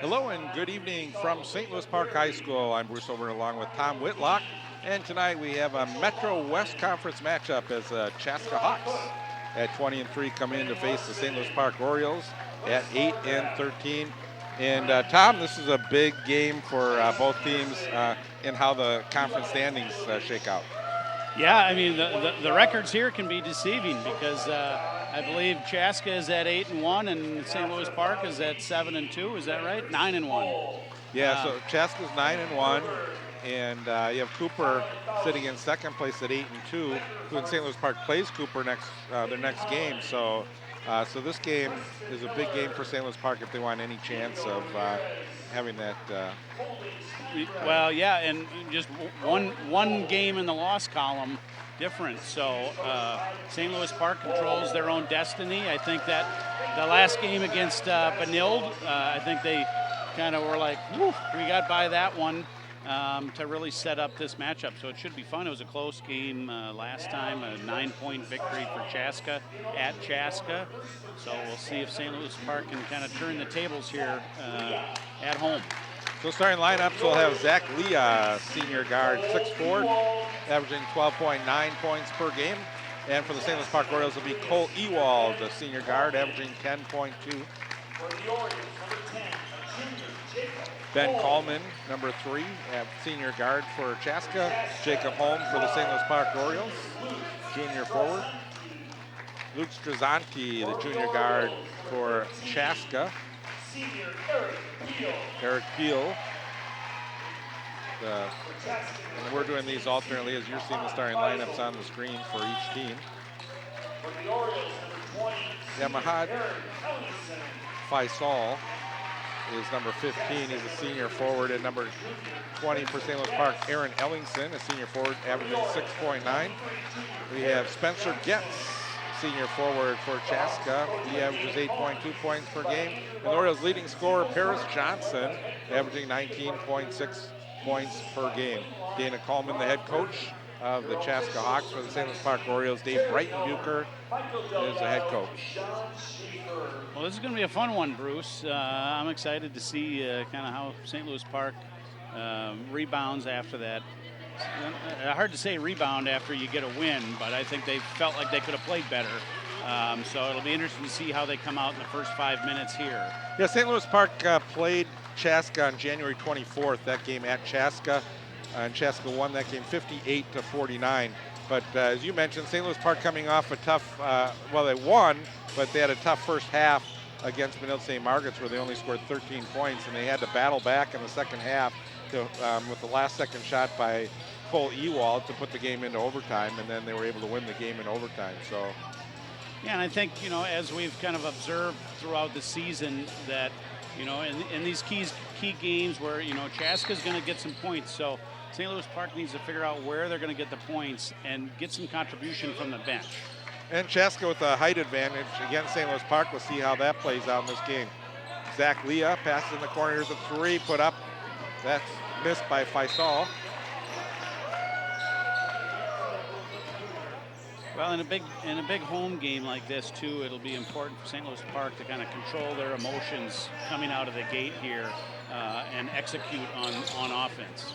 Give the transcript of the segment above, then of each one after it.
Hello and good evening from St. Louis Park High School. I'm Bruce Over along with Tom Whitlock. And tonight we have a Metro West Conference matchup as Chaska Hawks at 20-3 come in to face the St. Louis Park Orioles at 8-13. And Tom, this is a big game for both teams in how the conference standings shake out. Yeah, I mean the records here can be deceiving because I believe Chaska is at 8-1 and St. Louis Park is at 7-2. Is that right? 9-1. Yeah, so Chaska's 9-1, and you have Cooper sitting in second place at 8-2. Who in St. Louis Park plays Cooper their next game. So this game is a big game for St. Louis Park if they want any chance of having that. Well, yeah, and just one game in the loss column difference. So St. Louis Park controls their own destiny. I think that the last game against Benilde, I think they kind of were like, whew, we got by that one to really set up this matchup. So it should be fun. It was a close game last time, a 9-point victory for Chaska at Chaska. So we'll see if St. Louis Park can kind of turn the tables here at home. So starting lineups, we'll have Zach Leah, senior guard, 6'4", averaging 12.9 points per game. And for the St. Louis Park Orioles, it'll be Cole Ewald, the senior guard, averaging 10.2. Ben Coleman, number 3, at senior guard for Chaska. Jacob Holm for the St. Louis Park Orioles, junior forward. Luke Strazanti, the junior guard for Chaska. Eric Peel. And we're doing these alternately as you're seeing the starting lineups on the screen for each team. Mahad Faisal is number 15. He's a senior forward. And number 20 for St. Louis Park, Aaron Ellingson, a senior forward, averaging 6.9. We have Spencer Getz, senior forward for Chaska. He averages 8.2 points per game. And the Orioles' leading scorer, Paris Johnson, averaging 19.6 points per game. Dana Coleman, the head coach of the Chaska Hawks for the St. Louis Park Orioles. Dave Breitenbucher is the head coach. Well, this is going to be a fun one, Bruce. I'm excited to see kind of how St. Louis Park rebounds after that. Hard to say rebound after you get a win, but I think they felt like they could have played better. So it'll be interesting to see how they come out in the first 5 minutes here. Yeah, St. Louis Park played Chaska on January 24th, that game at Chaska. And Chaska won that game 58-49. But as you mentioned, St. Louis Park coming off a tough, well, they won, but they had a tough first half against Benilde St. Margaret's where they only scored 13 points, and they had to battle back in the second half with the last second shot by Cole Ewald to put the game into overtime, and then they were able to win the game in overtime. So, yeah, and I think, as we've kind of observed throughout the season that, in these key games where, Chaska's going to get some points. So St. Louis Park needs to figure out where they're going to get the points and get some contribution from the bench. And Chaska with a height advantage against St. Louis Park. We'll see how that plays out in this game. Zach Leah passes in the corner. Here's a 3 put up. That's missed by Faisal. Well, in a big home game like this too, it'll be important for St. Louis Park to kind of control their emotions coming out of the gate here and execute on offense.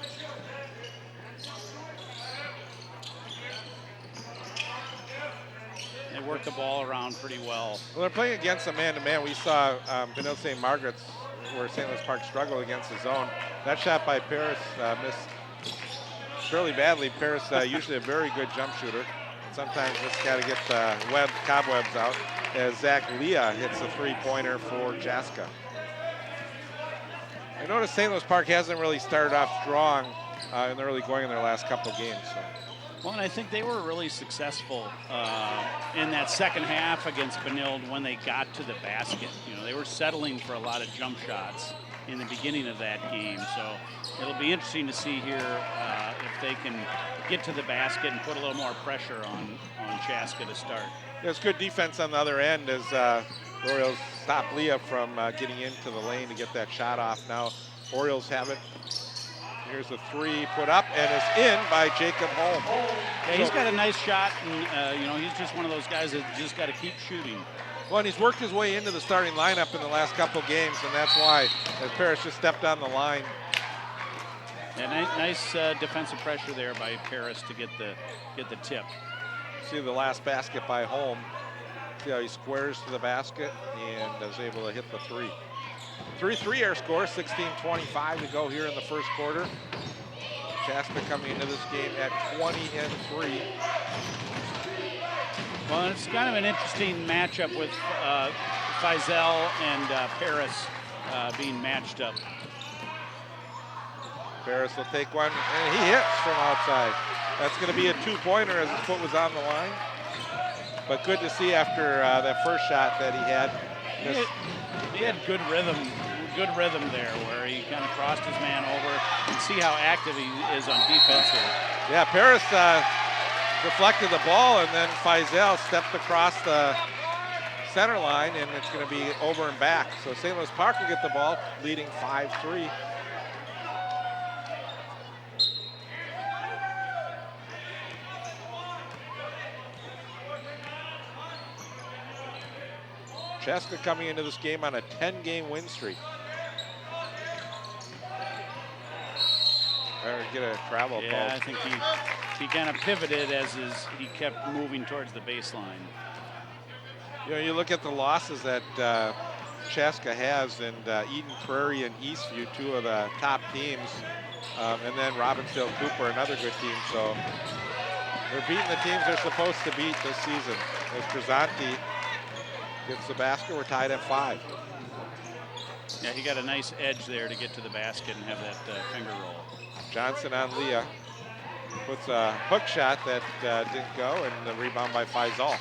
They work the ball around pretty well. Well, they're playing against a man-to-man. We saw Benilde St. Margaret's where St. Louis Park struggled against the zone. That shot by Paris missed fairly badly. Paris usually a very good jump shooter. Sometimes just got to get the cobwebs out as Zach Leah hits a 3-pointer for Chaska. I noticed St. Louis Park hasn't really started off strong in the early going in their last couple of games. So. Well, and I think they were really successful in that second half against Benilde when they got to the basket. They were settling for a lot of jump shots in the beginning of that game. So it'll be interesting to see here if they can get to the basket and put a little more pressure on Chaska to start. There's good defense on the other end as the Orioles stop Leah from getting into the lane to get that shot off. Now Orioles have it. Here's a 3 put up, and it's in by Jacob Holm. Yeah, he's got a nice shot, and he's just one of those guys that just got to keep shooting. Well, and he's worked his way into the starting lineup in the last couple games, and that's why, as Paris just stepped on the line. Yeah, nice defensive pressure there by Paris to get the tip. See the last basket by Holm. See how he squares to the basket and is able to hit the three. 3-3 our score, 16:25 to go here in the first quarter. Chaska coming into this game at 20-3. Well, it's kind of an interesting matchup with Faisal and Paris being matched up. Paris will take one, and he hits from outside. That's going to be a two-pointer as his foot was on the line. But good to see after that first shot that he had. He had good rhythm there where he kind of crossed his man over and see how active he is on defense here. Yeah, Paris deflected the ball, and then Faisal stepped across the center line, and it's going to be over and back. So St. Louis Park will get the ball, leading 5-3. Chaska coming into this game on a 10-game win streak. Better get a travel call. Yeah, I think he kind of pivoted as he kept moving towards the baseline. You know, you look at the losses that Chaska has, and Eden Prairie and Eastview, two of the top teams, and then Robbinsdale Cooper, another good team. So they're beating the teams they're supposed to beat this season. As Trizanti gets the basket, we're tied at 5. Yeah, he got a nice edge there to get to the basket and have that finger roll. Johnson on Leah. Puts a hook shot that didn't go, and the rebound by Faisal.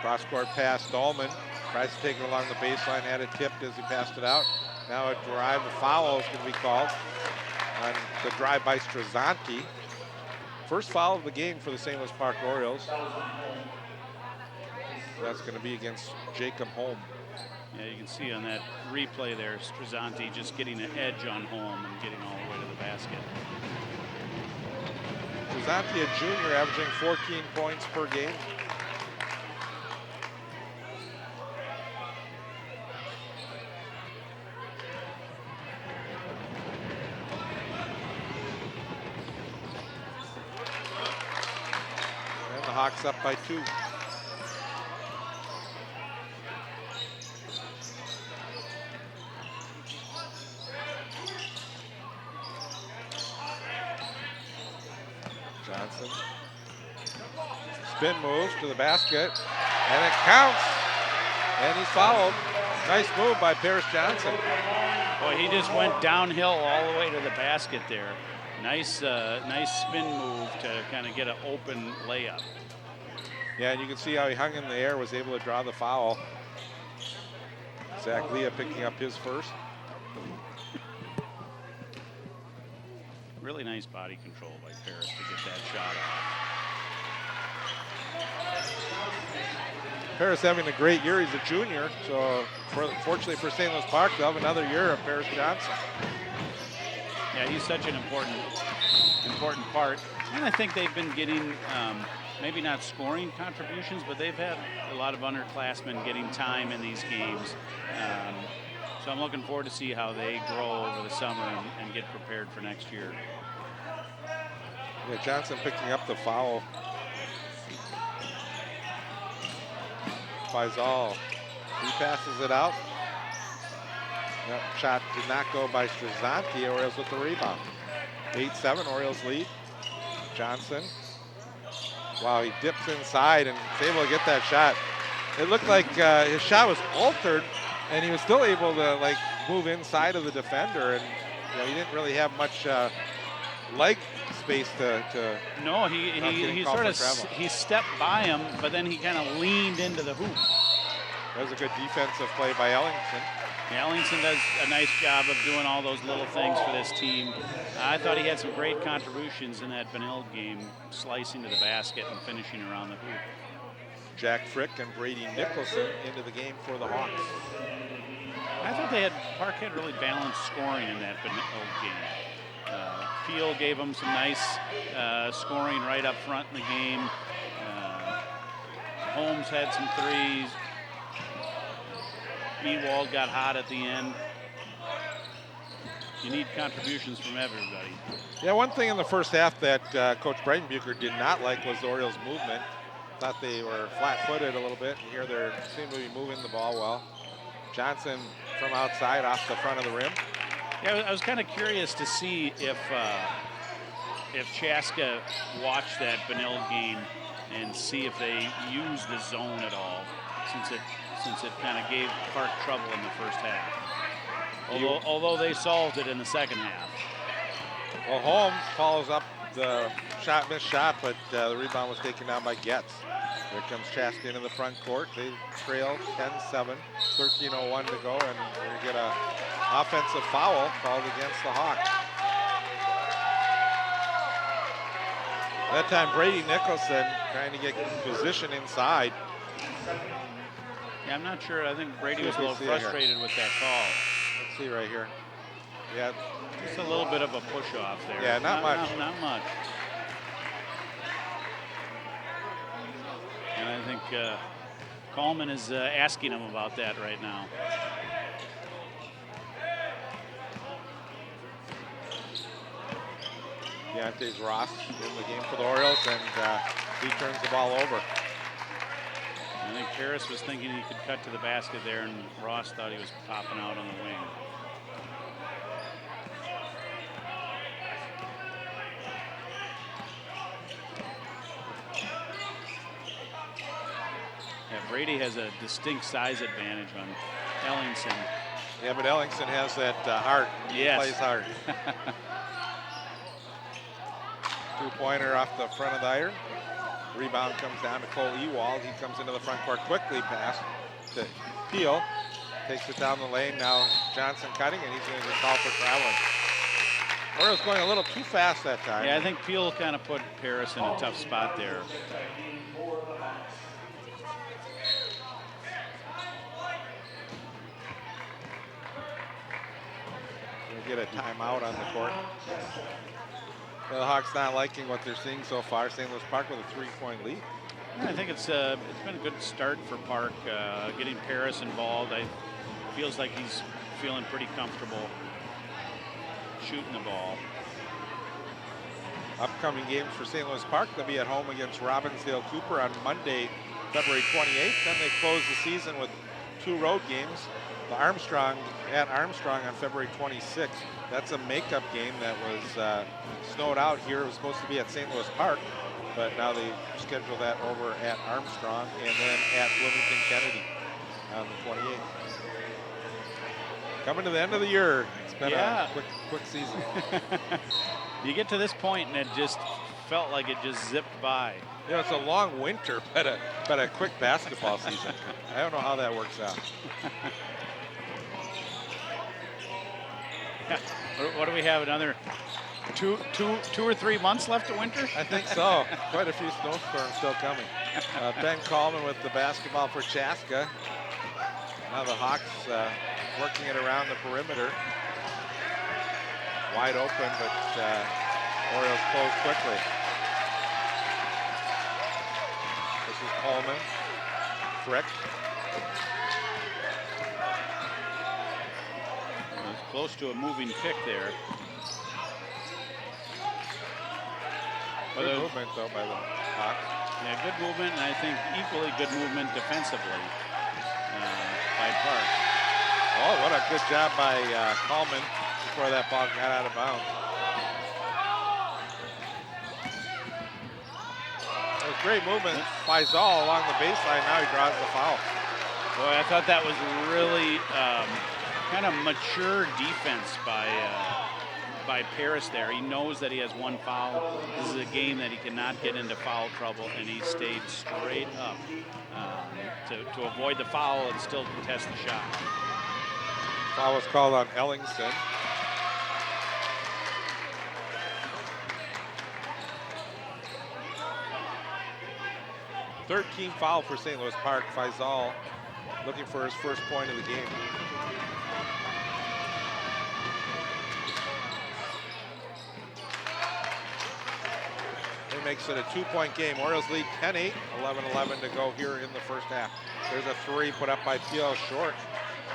Cross-court pass, Dahlman tries to take it along the baseline, had it tipped as he passed it out. Now a drive, a foul is going to be called on the drive by Strazanti. First foul of the game for the St. Louis Park Orioles. That's going to be against Jacob Holm. Yeah, you can see on that replay there, Strazanti just getting an edge on Holm and getting all the way to the basket. Strazanti, a junior, averaging 14 points per game. And the Hawks up by 2. Johnson. Spin move to the basket, and it counts. And he's fouled. Nice move by Paris Johnson. Boy, he just went downhill all the way to the basket there. Nice, nice spin move to kind of get an open layup. Yeah, and you can see how he hung in the air, was able to draw the foul. Zach Leah picking up his first. Really nice body control by Paris to get that shot off. Paris having a great year. He's a junior, so fortunately for St. Louis Park, they'll have another year of Paris Johnson. Yeah, he's such an important part. And I think they've been getting, maybe not scoring contributions, but they've had a lot of underclassmen getting time in these games. So I'm looking forward to see how they grow over the summer and get prepared for next year. Yeah, Johnson picking up the foul. Faisal, he passes it out. That shot did not go by Strazanti. Orioles with the rebound. 8-7, Orioles lead. Johnson. Wow, he dips inside and is able to get that shot. It looked like his shot was altered, and he was still able to move inside of the defender, and he didn't really have much leg space to No, he sort of he stepped by him, but then he kind of leaned into the hoop. That was a good defensive play by Ellingson. Yeah, Ellingson does a nice job of doing all those little things for this team. I thought he had some great contributions in that Benilde game, slicing to the basket and finishing around the hoop. Jack Frick and Brady Nicholson into the game for the Hawks. I thought Park had really balanced scoring in that Benilde game. Peel gave them some nice scoring right up front in the game. Holmes had some threes. Ewald got hot at the end. You need contributions from everybody. Yeah, one thing in the first half that Coach Breitenbucher did not like was the Orioles' movement. Thought they were flat-footed a little bit, and here they seem to be moving the ball well. Johnson from outside off the front of the rim. Yeah, I was kind of curious to see if Chaska watched that Benilde game and see if they used the zone at all, since it kind of gave Park trouble in the first half. Although they solved it in the second half. Well, Holmes follows up the missed shot, but the rebound was taken down by Getz. Here comes Chaska into the front court. They trail 10-7, 13:01 to go, and we get an offensive foul called against the Hawks. That time, Brady Nicholson trying to get position inside. Yeah, I'm not sure. I think Brady was a little frustrated with that call. Let's see right here. Yeah, just a little bit of a push off there. Yeah, not much. Not much. And I think Coleman is asking him about that right now. Deontay's Ross in the game for the Orioles, and he turns the ball over. I think Paris was thinking he could cut to the basket there, and Ross thought he was popping out on the wing. Yeah, Brady has a distinct size advantage on Ellingson. Yeah, but Ellingson has that heart. Yes. He plays hard. Two-pointer off the front of the iron. Rebound comes down to Cole Ewald. He comes into the front court quickly, pass to Peel. Takes it down the lane. Now Johnson cutting, and he's going to get called for traveling. Orioles going a little too fast that time. Yeah, I think Peel kind of put Paris in a tough spot there. Get a timeout on the court. The Hawks not liking what they're seeing so far. St. Louis Park with a 3-point lead. Yeah, I think it's been a good start for Park, getting Paris involved. Feels like he's feeling pretty comfortable shooting the ball. Upcoming games for St. Louis Park. They'll be at home against Robbinsdale Cooper on Monday, February 28th. Then they close the season with 2 road games. The Armstrong at Armstrong on February 26th. That's a makeup game that was snowed out here. It was supposed to be at St. Louis Park, but now they schedule that over at Armstrong and then at Bloomington Kennedy on the 28th. Coming to the end of the year. It's been a quick season. You get to this point and it just felt like it just zipped by. You know, it's a long winter, but a quick basketball season. I don't know how that works out. What do we have? Another two or 3 months left of winter? I think so. Quite a few snowstorms still coming. Ben Coleman with the basketball for Chaska. Now the Hawks working it around the perimeter. Wide open, but Orioles close quickly. This is Coleman. Frick. Close to a moving pick there. Good movement, though, by the Hawks. Yeah, good movement, and I think equally good movement defensively by Park. Oh, what a good job by Coleman before that ball got out of bounds. It was great movement. Faisal along the baseline. Now he draws the foul. Boy, I thought that was really kind of mature defense by Paris there. He knows that he has 1 foul. This is a game that he cannot get into foul trouble, and he stayed straight up to avoid the foul and still contest the shot. Foul was called on Ellingson. Thirteen foul for St. Louis Park. Faisal looking for his first point of the game. only makes it a 2-point game. Orioles lead 10-8, 11-11 to go here in the first half. There's a three put up by Peel short.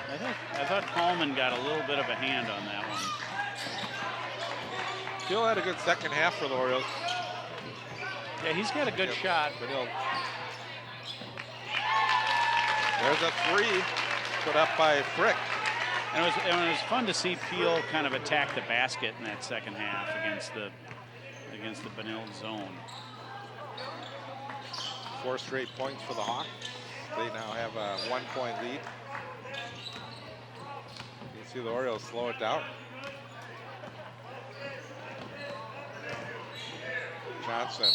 I thought Coleman got a little bit of a hand on that one. Peel had a good second half for the Orioles. Yeah, he's got a good shot. But there's a three put up by Frick. And it was fun to see Peel kind of attack the basket in that second half against the Benilde zone. 4 straight points for the Hawks. They now have a 1-point lead. You can see the Orioles slow it down. Johnson.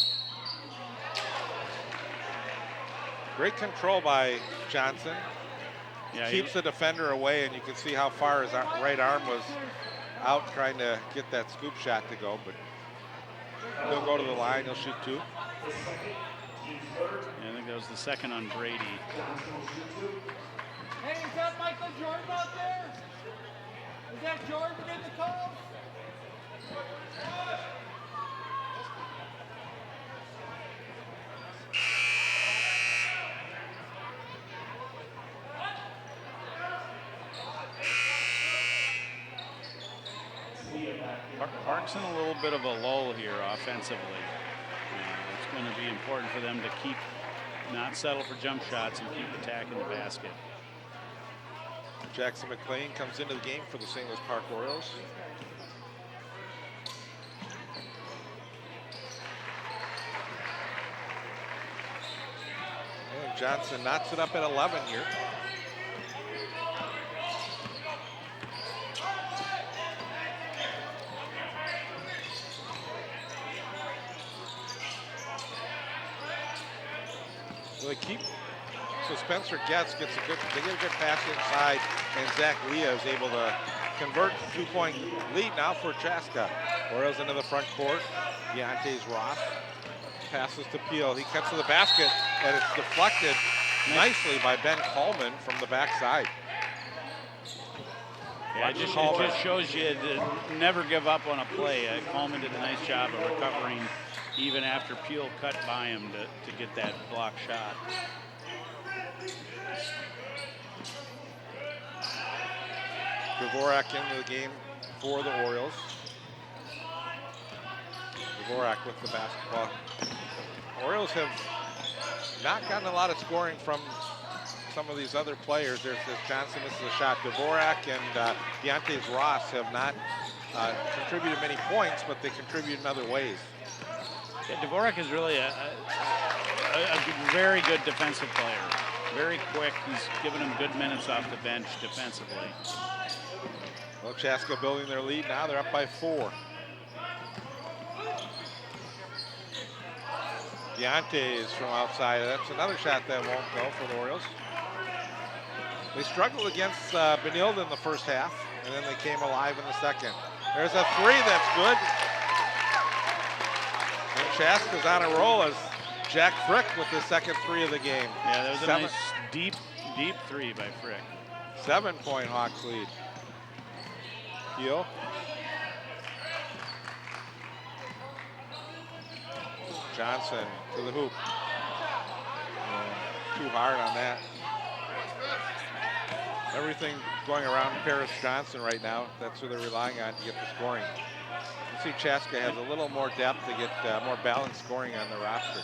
Great control by Johnson. Yeah, Keeps the defender away, and you can see how far his right arm was out trying to get that scoop shot to go, but he'll go to the line, he'll shoot 2. Yeah, I think that was the second on Brady. Hey, is that Michael Jordan out there? Is that Jordan in the call? Park's in a little bit of a lull here offensively. It's going to be important for them to not settle for jump shots and keep attacking the basket. Jackson McLean comes into the game for the St. Louis Park Orioles. And Johnson knocks it up at 11 here. So Spencer gets a good pass inside, and Zach Leah is able to convert 2-point lead now for Chaska. Orioles into the front court. Deontay's Ross passes to Peel. He cuts to the basket, and it's deflected nicely by Ben Coleman from the backside. Yeah, it just shows you to never give up on a play. Coleman did a nice job of recovering even after Peel cut by him to get that block shot. Dvorak into the game for the Orioles. Dvorak with the basketball. Orioles have not gotten a lot of scoring from some of these other players. There's this Johnson misses a shot. Dvorak and Deontay's Ross have not contributed many points, but they contribute in other ways. Yeah, Dvorak is really a very good defensive player. Very quick. He's given him good minutes off the bench defensively. Well, Chaska building their lead now. They're up by 4. Deontay is from outside. That's another shot that won't go for the Orioles. They struggled against Benilde in the first half, and then they came alive in the second. There's a three that's good. And Chaska's on a roll as Jack Frick with the second three of the game. Yeah, that was a nice deep three by Frick. 7-point Hawks lead. Peel. Johnson to the hoop. Too hard on that. Everything going around Paris Johnson right now. That's who they're relying on to get the scoring. You see Chaska has a little more depth to get more balanced scoring on the roster.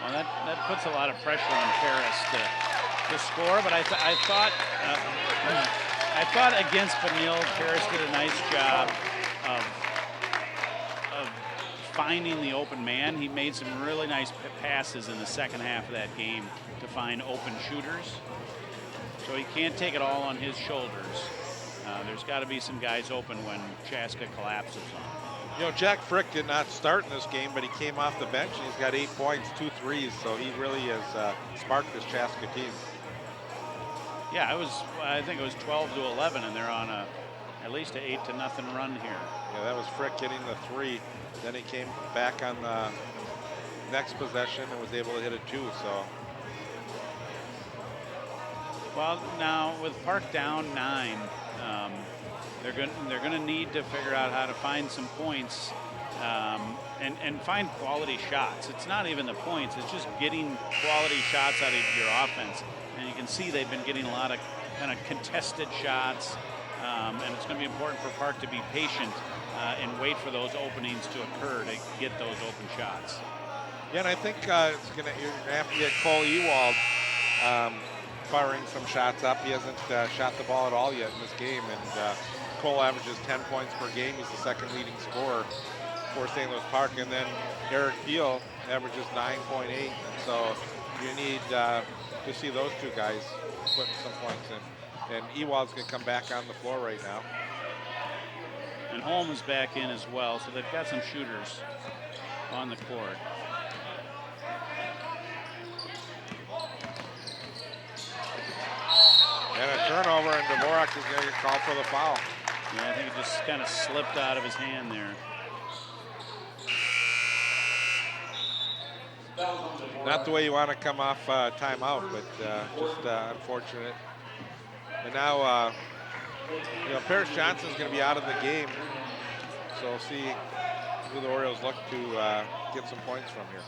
Well, that puts a lot of pressure on Paris to score, but I thought against Benilde, Paris did a nice job of finding the open man. He made some really nice passes in the second half of that game to find open shooters. So he can't take it all on his shoulders. There's got to be some guys open when Chaska collapses on him. You know, Jack Frick did not start in this game, but he came off the bench and he's got 8 points, 2 threes, so he really has sparked this Chaska team. Yeah, I think it was 12-11, and they're on at least an 8-0 run here. Yeah, that was Frick hitting the 3. Then he came back on the next possession and was able to hit a 2. So. Well, now with Park down 9, they're going to need to figure out how to find some points and find quality shots. It's not even the points. It's just getting quality shots out of your offense. And you can see they've been getting a lot of kind of contested shots. And it's going to be important for Park to be patient and wait for those openings to occur to get those open shots. Yeah, and I think you're going to have to get Cole Ewald firing some shots up. He hasn't shot the ball at all yet in this game, and Cole averages 10 points per game. He's the second leading scorer for St. Louis Park, and then Eric Peel averages 9.8. So you need to see those two guys putting some points in. And Ewald's going to come back on the floor right now. And Holm is back in as well, so they've got some shooters on the court. And a turnover, and Dvorak is going to get called for the foul. Yeah, I think it just kind of slipped out of his hand there. Not the way you want to come off timeout, but just unfortunate. And now, Paris Johnson's going to be out of the game. So we'll see who the Orioles look to get some points from here.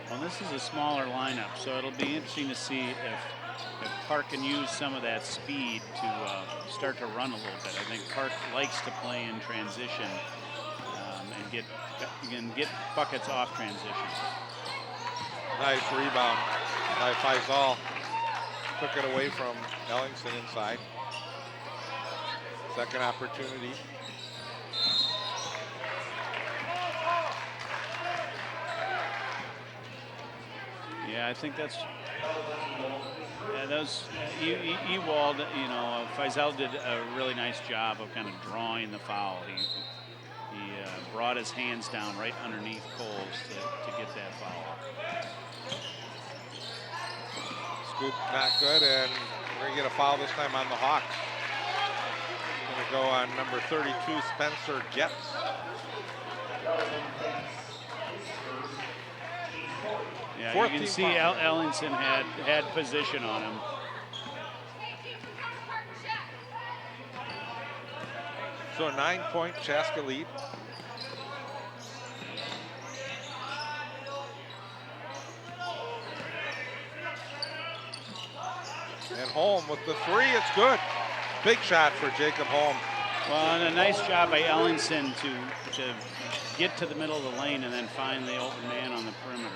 Well, this is a smaller lineup, so it'll be interesting to see if Park can use some of that speed to start to run a little bit. I think Park likes to play in transition and get buckets off transition. Nice rebound by Faisal. Took it away from Ellingson inside. Second opportunity. Yeah, I think that's Ewald. Faisal did a really nice job of kind of drawing the foul. He brought his hands down right underneath Coles to get that foul. Scoop not good, and we're going to get a foul this time on the Hawks. Going to go on number 32, Spencer Getz. Yeah, you can see Ellingson had position on him. So a 9-point Chaska lead. And Holm with the three, it's good. Big shot for Jacob Holm. Well, and a nice job by Ellingson to get to the middle of the lane and then find the open man on the perimeter.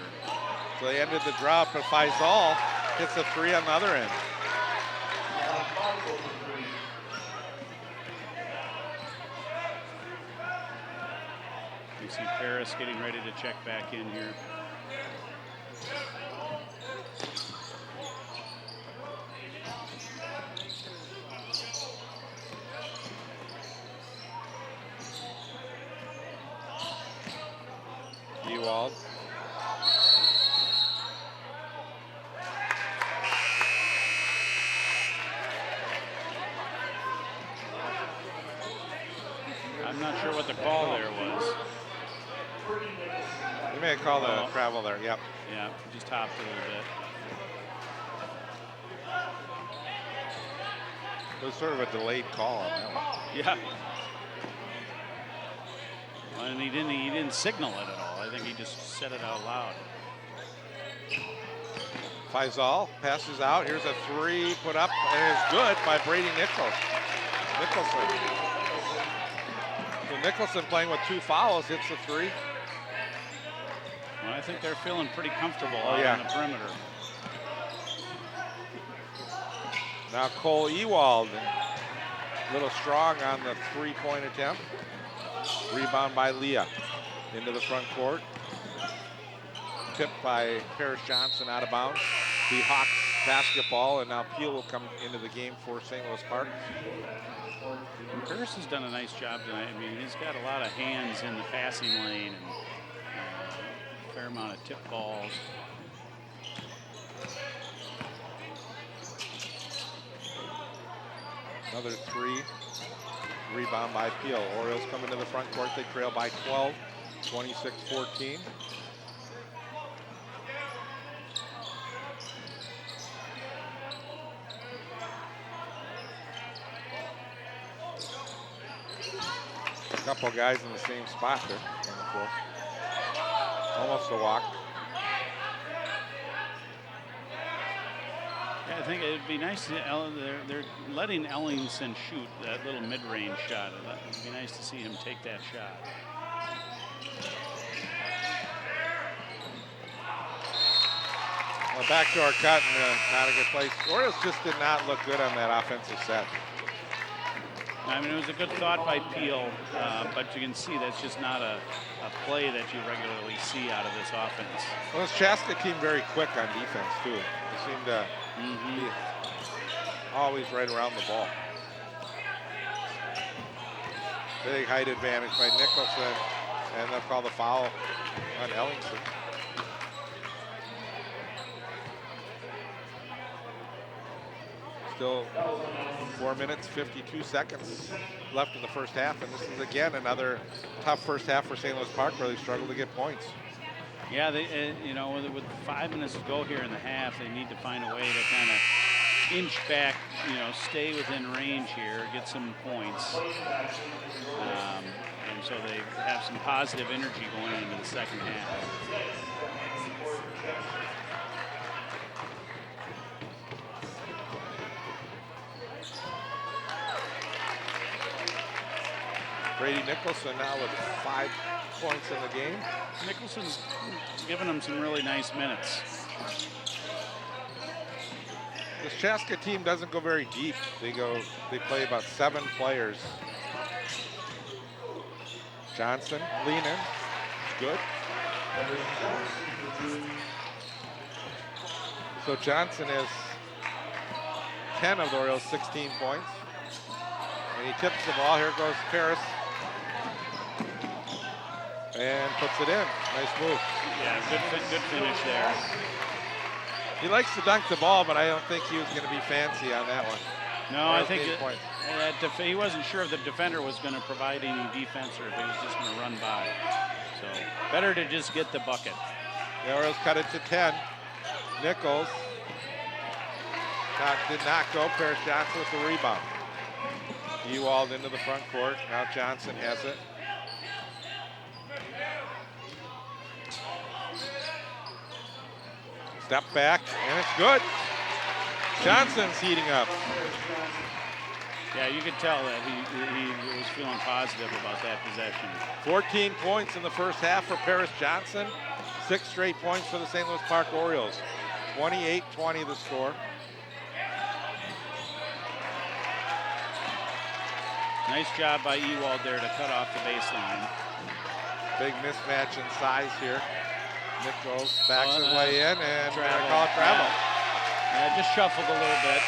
So they ended the drop, but Faisal hits a three on the other end. You see Paris getting ready to check back in here. Ewald. I'm not sure what the call there was. You may have called a travel there, yep. Yeah, just hopped a little bit. It was sort of a delayed call on that one. Yeah. And he didn't signal it at all. I think he just said it out loud. Faisal passes out. Here's a three put up, and it's good by Brady Nicholson. So Nicholson playing with 2 fouls, hits the three. Well, I think they're feeling pretty comfortable out on the perimeter. Now Cole Ewald, a little strong on the 3-point attempt. Rebound by Leah into the front court. Tipped by Paris Johnson out of bounds. The Hawks basketball, and now Peel will come into the game for St. Louis Park. Paris has done a nice job tonight. I mean, he's got a lot of hands in the passing lane and a fair amount of tip balls. Another three. Rebound by Peel. Orioles come into the front court. They trail by 12, 26-14. Couple guys in the same spot there on the floor. Almost a walk. Yeah, I think it'd be nice to they're letting Ellingson shoot that little mid-range shot. It'd be nice to see him take that shot. Well, back to our cut, and not a good place. Orioles just did not look good on that offensive set. I mean, it was a good thought by Peel, but you can see that's just not a play that you regularly see out of this offense. Well, this Chaska team very quick on defense, too. They seem to be always right around the ball. Big height advantage by Nicholson, and they'll call the foul on Ellingson. Still 4 minutes, 52 seconds left in the first half, and this is again another tough first half for St. Louis Park, where they struggle to get points. Yeah, they, you know, with 5 minutes to go here in the half, they need to find a way to kind of inch back, you know, stay within range here, get some points. And so they have some positive energy going into the second half. Brady Nicholson now with 5 points in the game. Nicholson's giving them some really nice minutes. This Chaska team doesn't go very deep. They play about 7 players. Johnson leaning, good. So Johnson is 10 of the Orioles, 16 points. And he tips the ball. Here goes Paris. And puts it in. Nice move. Yeah, good finish there. He likes to dunk the ball, but I don't think he was going to be fancy on that one. No, I think he wasn't sure if the defender was going to provide any defense or if he was just going to run by. So better to just get the bucket. The Orioles cut it to 10. Nichols did not go. Paris Johnson with the rebound. Ewald into the front court. Now Johnson has it. Step back, and it's good. Johnson's heating up. Yeah, you could tell that he was feeling positive about that possession. 14 points in the first half for Paris Johnson. 6 straight points for the St. Louis Park Orioles. 28-20 the score. Nice job by Ewald there to cut off the baseline. Big mismatch in size here. Nichols backs his way in, and I call it travel. Yeah, just shuffled a little bit.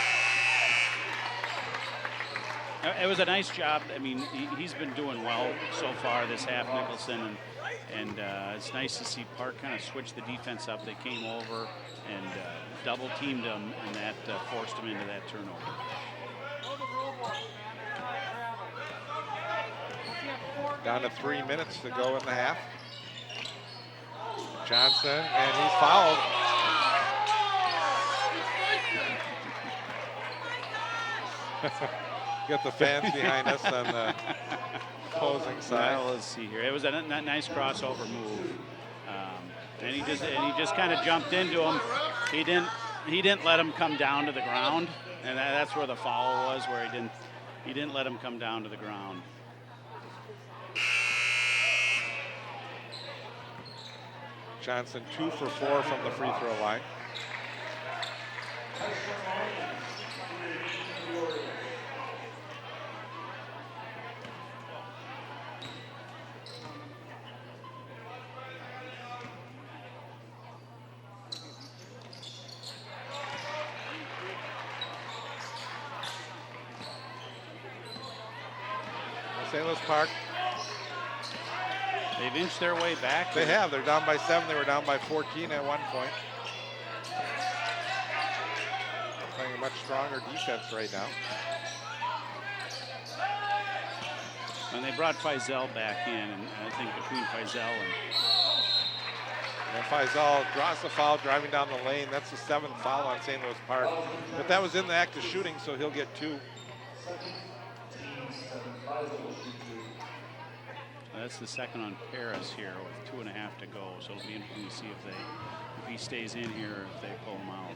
It was a nice job. I mean, he's been doing well so far this half, Nicholson, and it's nice to see Park kind of switch the defense up. They came over and double teamed him, and that forced him into that turnover. Down to 3 minutes to go in the half. Johnson, and he's fouled. Get the fans behind us on the opposing side. Well, let's see here. It was a nice crossover move, and he just kind of jumped into him. He didn't let him come down to the ground, and that's where the foul was, where he didn't let him come down to the ground. Johnson 2 for 4 from the free throw line. St. Louis Park. They've inched their way back. They have. They're down by 7. They were down by 14 at one point. Playing a much stronger defense right now. And they brought Faisal back in, and I think between Faisal and Faisal draws the foul, driving down the lane. That's the 7th foul on St. Louis Park. But that was in the act of shooting, so he'll get 2. that's the second on Paris here with 2.5 to go. So it'll be interesting to see if he stays in here, if they pull him out.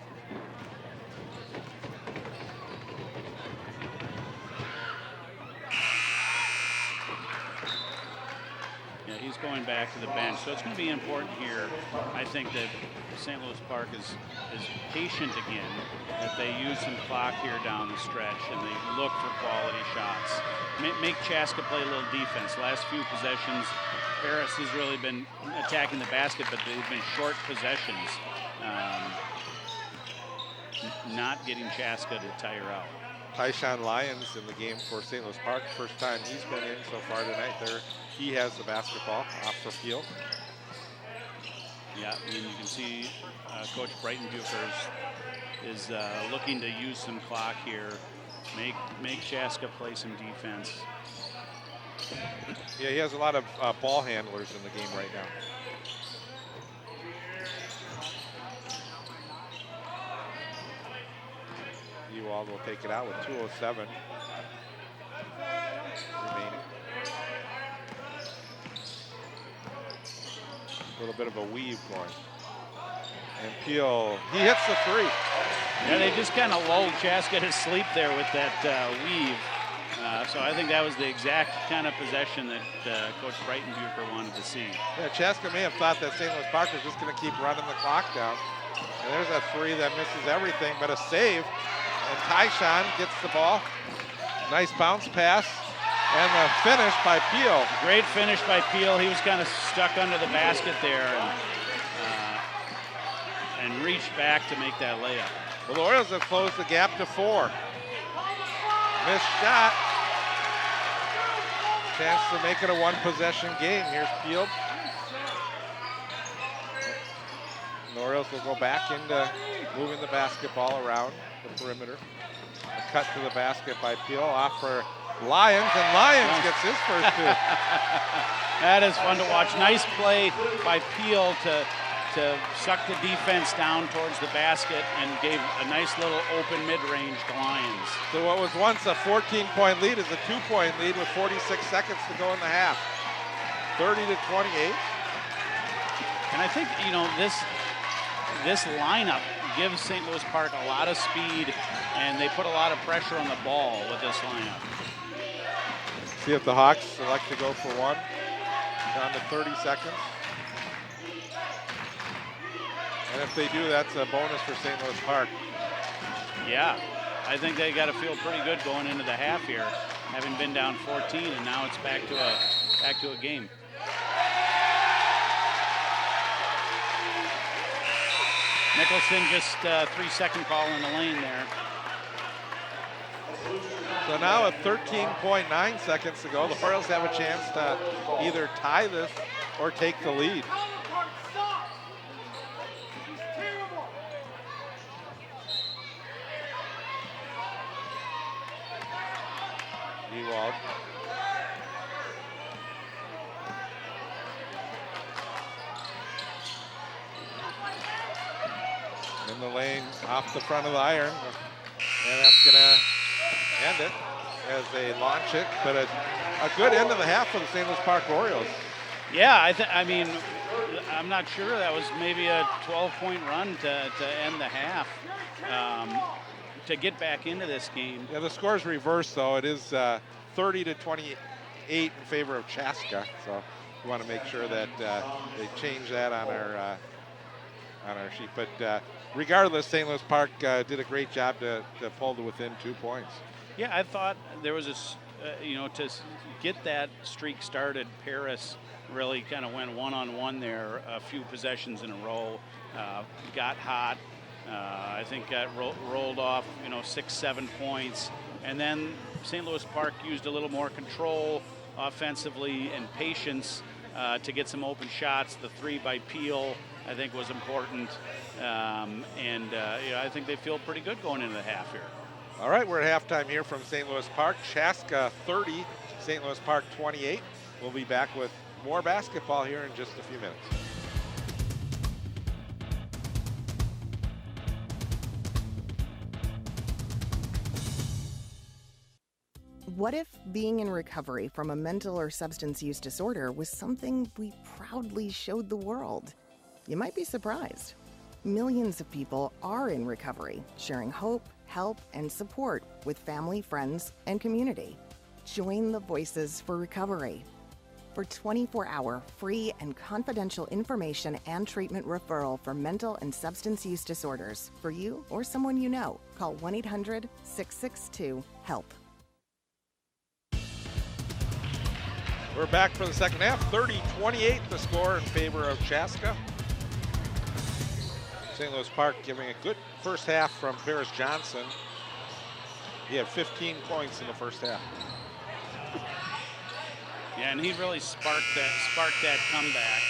Yeah, he's going back to the bench. So it's going to be important here. I think that St. Louis Park is patient again, that they use some clock here down the stretch and they look for quality shots. Make Chaska play a little defense. Last few possessions, Paris has really been attacking the basket, but they've been short possessions. Not getting Chaska to tire out. Tyshawn Lyons in the game for St. Louis Park. First time he's been in so far tonight. He has the basketball off the field. Yeah, and you can see Coach Breitenbucher is looking to use some clock here. Make Chaska play some defense. Yeah, he has a lot of ball handlers in the game right now. Ewald will take it out with 2:07 remaining. A little bit of a weave going. And Peel, he hits the three. Yeah, they just kind of lulled Chaska to sleep there with that weave. So I think that was the exact kind of possession that Coach Breitenbucher wanted to see. Yeah, Chaska may have thought that St. Louis Park was just going to keep running the clock down. And there's a three that misses everything, but a save. And Tyshawn gets the ball. Nice bounce pass. And the finish by Peel. Great finish by Peel. He was kind of stuck under the basket there and reached back to make that layup. Well, the Orioles have closed the gap to 4. Missed shot. Chance to make it a one-possession game. Here's Peel. The Orioles will go back into moving the basketball around the perimeter. A cut to the basket by Peel, off for Lyons, and Lyons gets his first two. That is fun to watch. Nice play by Peel to suck the defense down towards the basket and gave a nice little open mid-range to Lyons. So what was once a 14-point lead is a 2-point lead with 46 seconds to go in the half. 30-28. And I think, you know, this lineup gives St. Louis Park a lot of speed, and they put a lot of pressure on the ball with this lineup. See if the Hawks select to go for one. Down to 30 seconds. And if they do, that's a bonus for St. Louis Park. Yeah, I think they got to feel pretty good going into the half here, having been down 14, and now it's back to a game. Nicholson just 3-second call in the lane there. So now at 13.9 seconds to go, the Orioles have a chance to either tie this or take the lead. Ewald. In the lane, off the front of the iron. And that's going to end it as they launch it. But a good end of the half for the St. Louis Park Orioles. Yeah, I mean, I'm not sure. That was maybe a 12-point run to end the half. To get back into this game. Yeah, the score's reversed, though. It is 30-28 in favor of Chaska. So we want to make sure that they change that on our sheet. But regardless, St. Louis Park did a great job to pull to within 2 points. Yeah, I thought there was to get that streak started, Paris really kind of went one-on-one there, a few possessions in a row, got hot. I think got rolled off, 6-7 points. And then St. Louis Park used a little more control offensively and patience to get some open shots. The three by Peel, I think, was important. I think they feel pretty good going into the half here. All right, we're at halftime here from St. Louis Park. Chaska 30, St. Louis Park 28. We'll be back with more basketball here in just a few minutes. What if being in recovery from a mental or substance use disorder was something we proudly showed the world? You might be surprised. Millions of people are in recovery, sharing hope, help, and support with family, friends, and community. Join the Voices for Recovery. For 24-hour free and confidential information and treatment referral for mental and substance use disorders for you or someone you know, call 1-800-662-HELP. We're back for the second half. 30-28 the score in favor of Chaska. St. Louis Park giving a good first half from Paris Johnson. He had 15 points in the first half. Yeah, and he really sparked that comeback.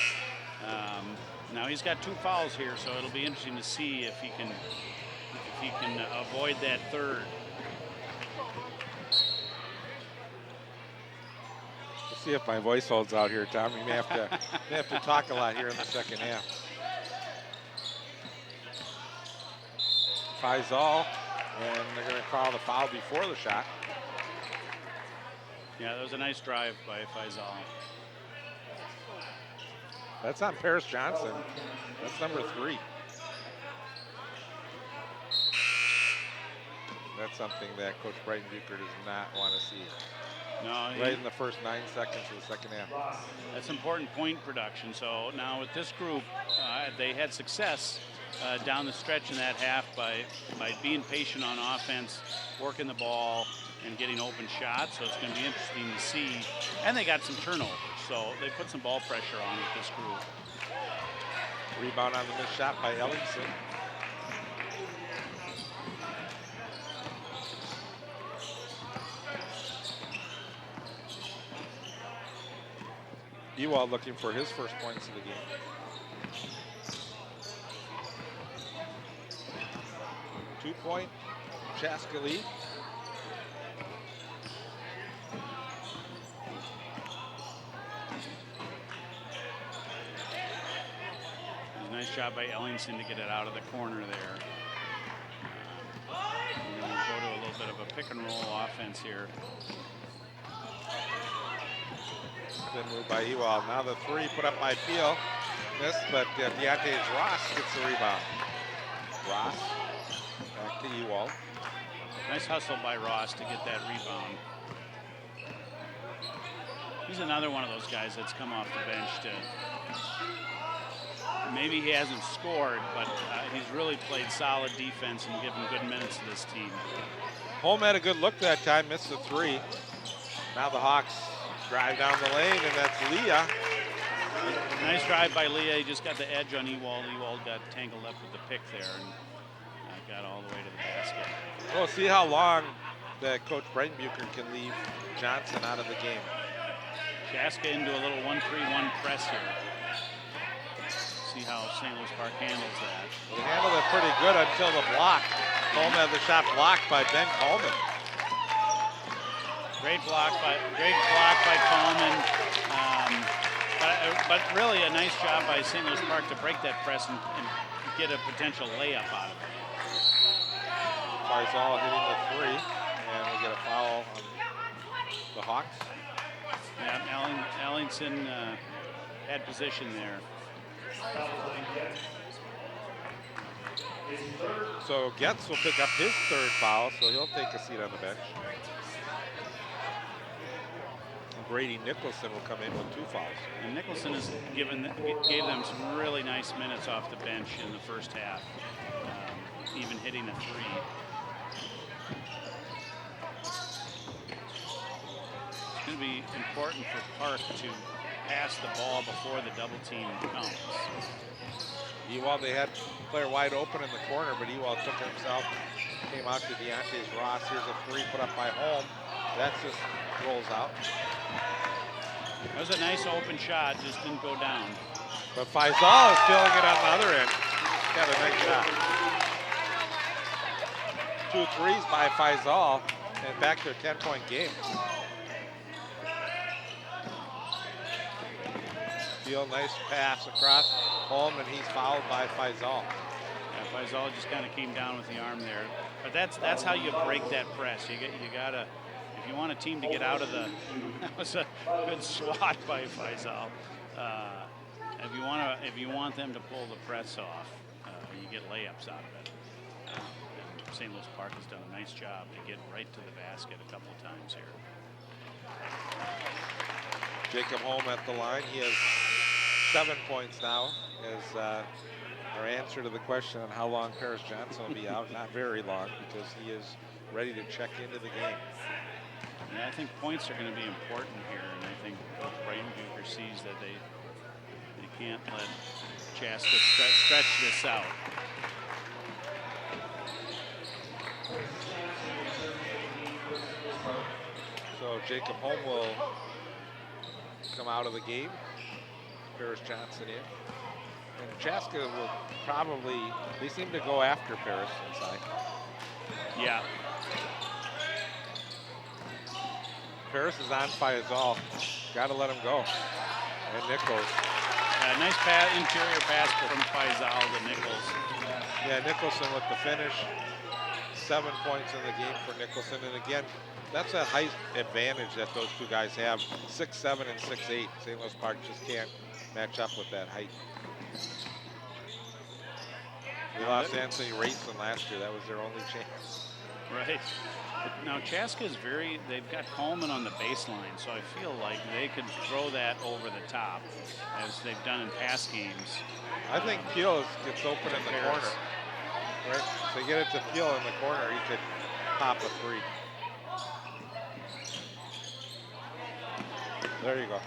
Now he's got 2 fouls here, so it'll be interesting to see if he can avoid that third. Let's see if my voice holds out here, Tom. You may have to talk a lot here in the second half. Faisal, and they're going to call the foul before the shot. Yeah, that was a nice drive by Faisal. That's on Paris Johnson. That's number 3. That's something that Coach Brighton Bucher does not want to see. No, Right in the first 9 seconds of the second half. That's important point production. So now with this group, they had success down the stretch in that half by being patient on offense, working the ball, and getting open shots. So it's going to be interesting to see. And they got some turnovers, so they put some ball pressure on with this group. Rebound on the missed shot by Ellingson. Ewald looking for his first points of the game. Two-point Chaska lead. Nice job by Ellingson to get it out of the corner there. We're going to go to a little bit of a pick and roll offense here. Good move by Ewald. Now the 3 put up by Peel. Missed, but Deontay Ross gets the rebound. Ross back to Ewald. Nice hustle by Ross to get that rebound. He's another one of those guys that's come off the bench to... Maybe he hasn't scored, but he's really played solid defense and given good minutes to this team. Holm had a good look that time, missed the 3. Now the Hawks drive down the lane, and that's Leah. Nice drive by Leah. He just got the edge on Ewald. Ewald got tangled up with the pick there and got all the way to the basket. We'll see how long that Coach Brighton Bucher can leave Johnson out of the game. Chaska into a little 1-3-1 press here. See how St. Louis Park handles that. They handled it pretty good until the block. Coleman had the shot blocked by Ben Coleman. Great block by Coleman. But really a nice job by St. Louis Park to break that press and get a potential layup out of it. Faisal hitting the 3, and we get a foul on the Hawks. Yeah, Ellingson had position there. So Getz will pick up his 3rd foul, so he'll take a seat on the bench. And Brady Nicholson will come in with 2 fouls. And Nicholson has gave them some really nice minutes off the bench in the first half, even hitting a 3. It's going to be important for Park to pass the ball before the double team comes. Ewald, they had player wide open in the corner, but Ewald took it himself. Came out to Deontay Ross. Here's a 3 put up by Holm. That just rolls out. That was a nice open shot, just didn't go down. But Faisal is filling it on the other end. Got a nice shot. 2 threes by Faisal, and back to a 10-point game. Field, nice pass across Holm, and he's fouled by Faisal. Yeah, Faisal just kind of came down with the arm there. But that's how you break that press. You gotta, if you want a team to get out of the, that was a good swat by Faisal. If you want them to pull the press off, you get layups out of it. And St. Louis Park has done a nice job to get right to the basket a couple of times here. Jacob Holm at the line. He has 7 points now. As our answer to the question on how long Paris Johnson will be out, not very long, because he is ready to check into the game. Yeah, I think points are going to be important here, and I think Coach Breitenbucher sees that they can't let Chaska stretch this out. So Jacob Holm will come out of the game. Paris Johnson in. And Chaska will probably, they seem to go after Paris inside. Yeah. Paris is on Faisal. Got to let him go. And Nichols. Nice pass, interior pass from Faisal to Nichols. Yeah, Nicholson with the finish. 7 points in the game for Nicholson. And again, that's a height advantage that those two guys have. 6'7" and 6'8". St. Louis Park just can't match up with that height. We lost Anthony Rayson last year. That was their only chance. Right. Now Chaska is they've got Coleman on the baseline, so I feel like they could throw that over the top as they've done in past games. I think Peel gets open in the corner. Right? So get it to Peel in the corner, he could pop a three. There you go.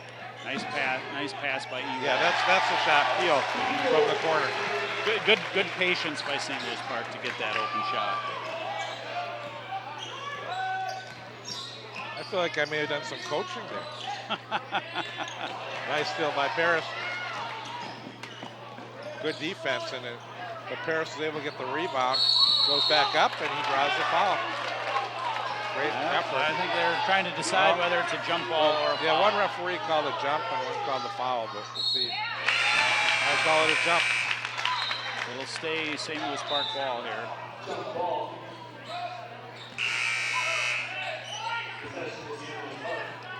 Nice pass by Ewald. Yeah, that's the shot. Peel from the corner. Good patience by St. Louis Park to get that open shot. I feel like I may have done some coaching there. Nice steal by Paris. Good defense, but Paris is able to get the rebound, goes back up, and he draws the foul. Great effort. I think they're trying to decide whether it's a jump ball or a foul. Yeah, one referee called a jump and one called the foul, but we'll see. I call it a jump. It'll stay St. Louis Park ball here.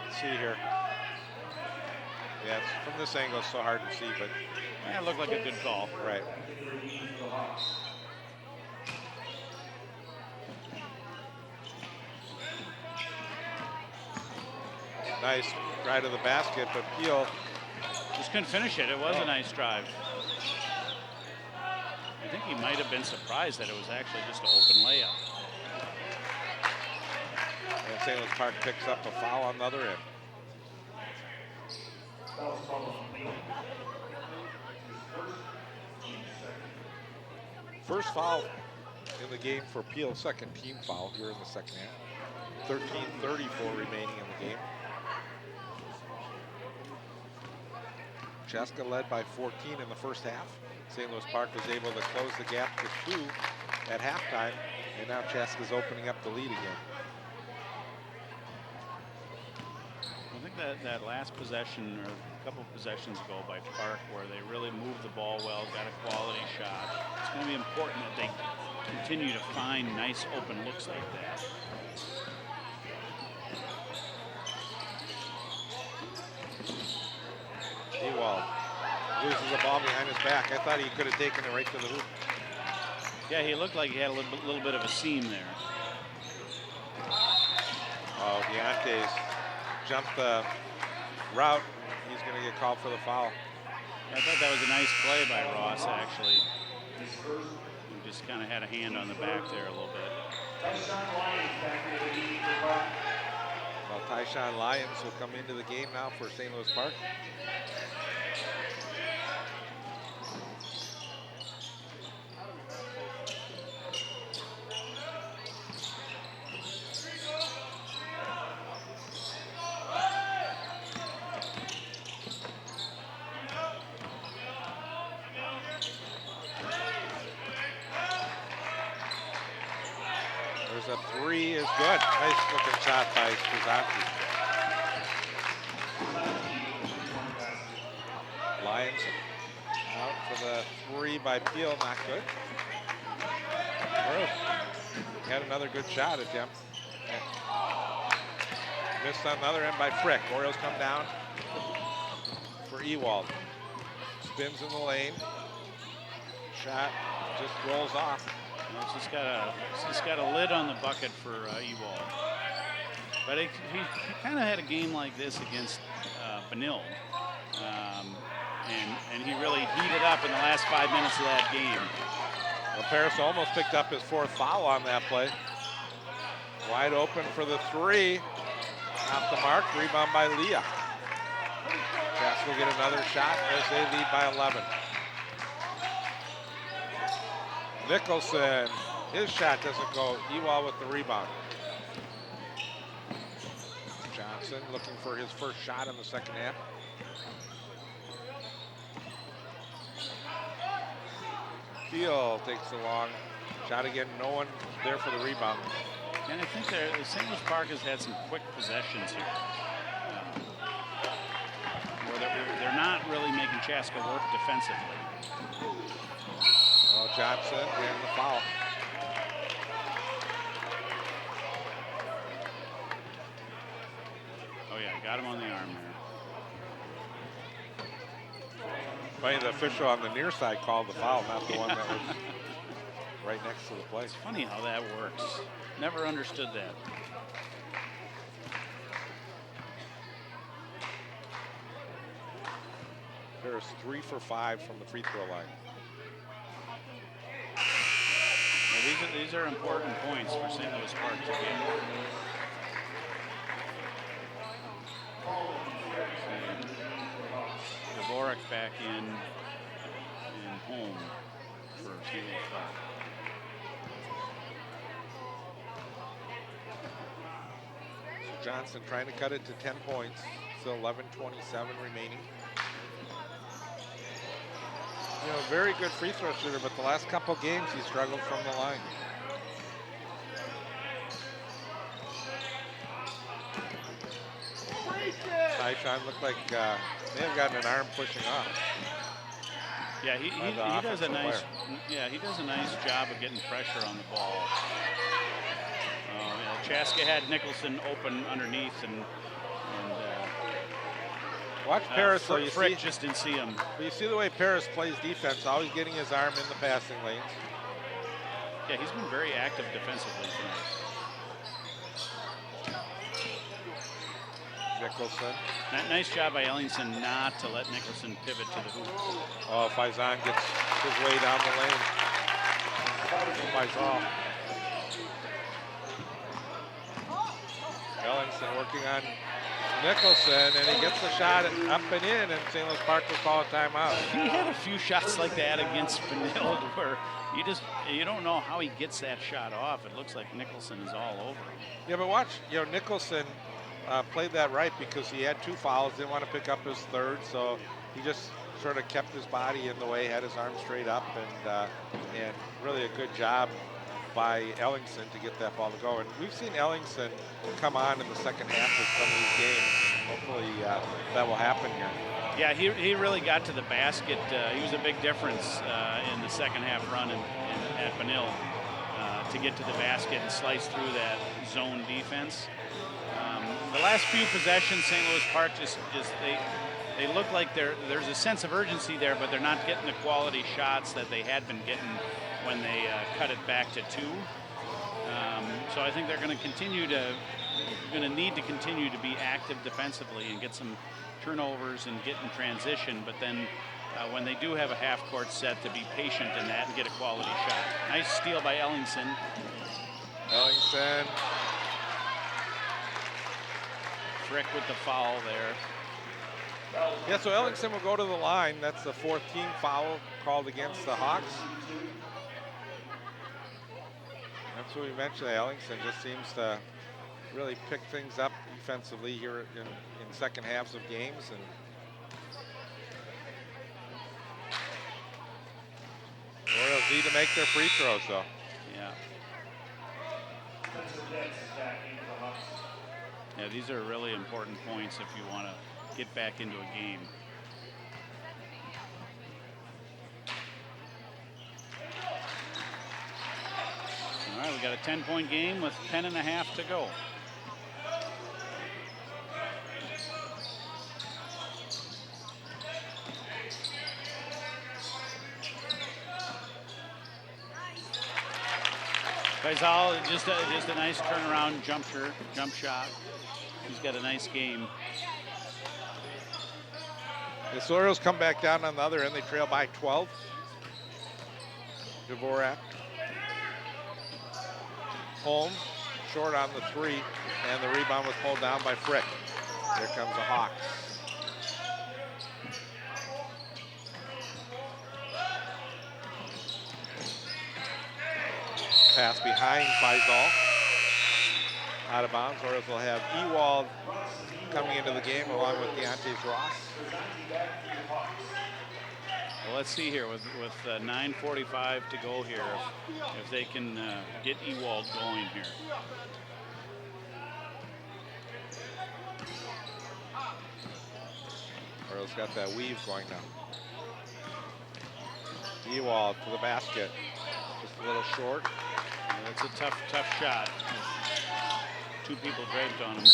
Let's see here. Yeah, from this angle it's so hard to see, but yeah, it looked like a good call. Right. Nice drive to the basket, but Peel just couldn't finish it. It was a nice drive. I think he might have been surprised that it was actually just an open layup. And St. Louis Park picks up a foul on the other end. First foul in the game for Peel, second team foul here in the second half. 13:34 remaining in the game. Chaska led by 14 in the first half. St. Louis Park was able to close the gap to 2 at halftime, and now Chaska's opening up the lead again. I think that last possession, or a couple possessions ago by Park, where they really moved the ball well, got a quality shot. It's going to be important that they continue to find nice open looks like that. Ewald loses the ball behind his back. I thought he could have taken it right to the hoop. Yeah, he looked like he had a little bit of a seam there. Oh, Deontay's jumped the route. He's going to get called for the foul. I thought that was a nice play by Ross, actually. He just kind of had a hand on the back there a little bit. Well, Tyshawn Lyons will come into the game now for St. Louis Park. There's a three is good. Nice looking shot by Struzanski. Lions out for the three by Peel, not good. Had another good shot attempt. Missed on the other end by Frick. Orioles come down for Ewald. Spins in the lane. Shot just rolls off. It's just got a lid on the bucket for Ewald. But he kind of had a game like this against Benilde. And he really heated up in the last 5 minutes of that game. Well, Paris almost picked up his 4th foul on that play. Wide open for the 3. Off the mark, rebound by Leah. Chaska will get another shot as they lead by 11. Nicholson, his shot doesn't go. Ewald with the rebound. Johnson looking for his first shot in the second half. Field takes the long shot again. No one there for the rebound. And I think St. Louis Park has had some quick possessions here. Where they're not really making Chaska work defensively. Well, Johnson getting the foul. Oh yeah, got him on the arm there. Funny, the official on the near side called the foul, not the one that was right next to the play. It's funny how that works. Never understood that. There's 3 for 5 from the free throw line. Yeah, these are important points for St. Louis Park to get. Dvorak back in home for St. Louis Park. Johnson trying to cut it to 10 points. Still 11:27 remaining. You know, very good free throw shooter, but the last couple games he struggled from the line. Tyshawn looked like may have gotten an arm pushing off. Yeah, he does a nice he does a nice job of getting pressure on the ball. Chaska had Nicholson open underneath, and watch Paris. So Frick just didn't see him. You see the way Paris plays defense, always getting his arm in the passing lanes. Yeah, he's been very active defensively tonight. Nicholson. Nice job by Ellingson not to let Nicholson pivot to the hoop. Oh, Faison gets his way down the lane. Faison. Ellingson working on Nicholson, and he gets the shot up and in, and St. Louis Park will call a timeout. He had a few shots like that against Benilde where you don't know how he gets that shot off. It looks like Nicholson is all over him. Yeah, but watch, Nicholson played that right because he had 2 fouls, didn't want to pick up his 3rd, so he just sort of kept his body in the way, had his arm straight up, and really a good job by Ellingson to get that ball to go. And we've seen Ellingson come on in the second half of some of these games, and hopefully that will happen here. Yeah, he really got to the basket. He was a big difference in the second half run at Benilde to get to the basket and slice through that zone defense. The last few possessions, St. Louis Park they look like there's a sense of urgency there, but they're not getting the quality shots that they had been getting when they cut it back to 2. So I think they're going to need to continue to be active defensively and get some turnovers and get in transition. But then when they do have a half-court set, to be patient in that and get a quality shot. Nice steal by Ellingson. Ellingson. Frick with the foul there. Yeah, so Ellingson will go to the line. That's the 4th team foul called against the Hawks. That's what we mentioned. Ellingson just seems to really pick things up defensively here in second halves of games. And Orioles need to make their free throws, though. Yeah. Yeah, these are really important points if you want to get back into a game. All right, we got a 10-point game with 10 and a half to go. Faisal, just a nice turnaround jump shot. He's got a nice game. The Soros come back down on the other end. They trail by 12. Dvorak. Holmes, short on the 3, and the rebound was pulled down by Frick. Here comes the Hawks. Pass behind Faisal. Out of bounds. Orioles will have Ewald coming into the game along with Deontay Ross. Well, let's see here with 9:45 to go here, if they can get Ewald going here. Orioles got that weave going now. Ewald to the basket. Just a little short. Yeah, it's a tough shot. 2 people draped on him.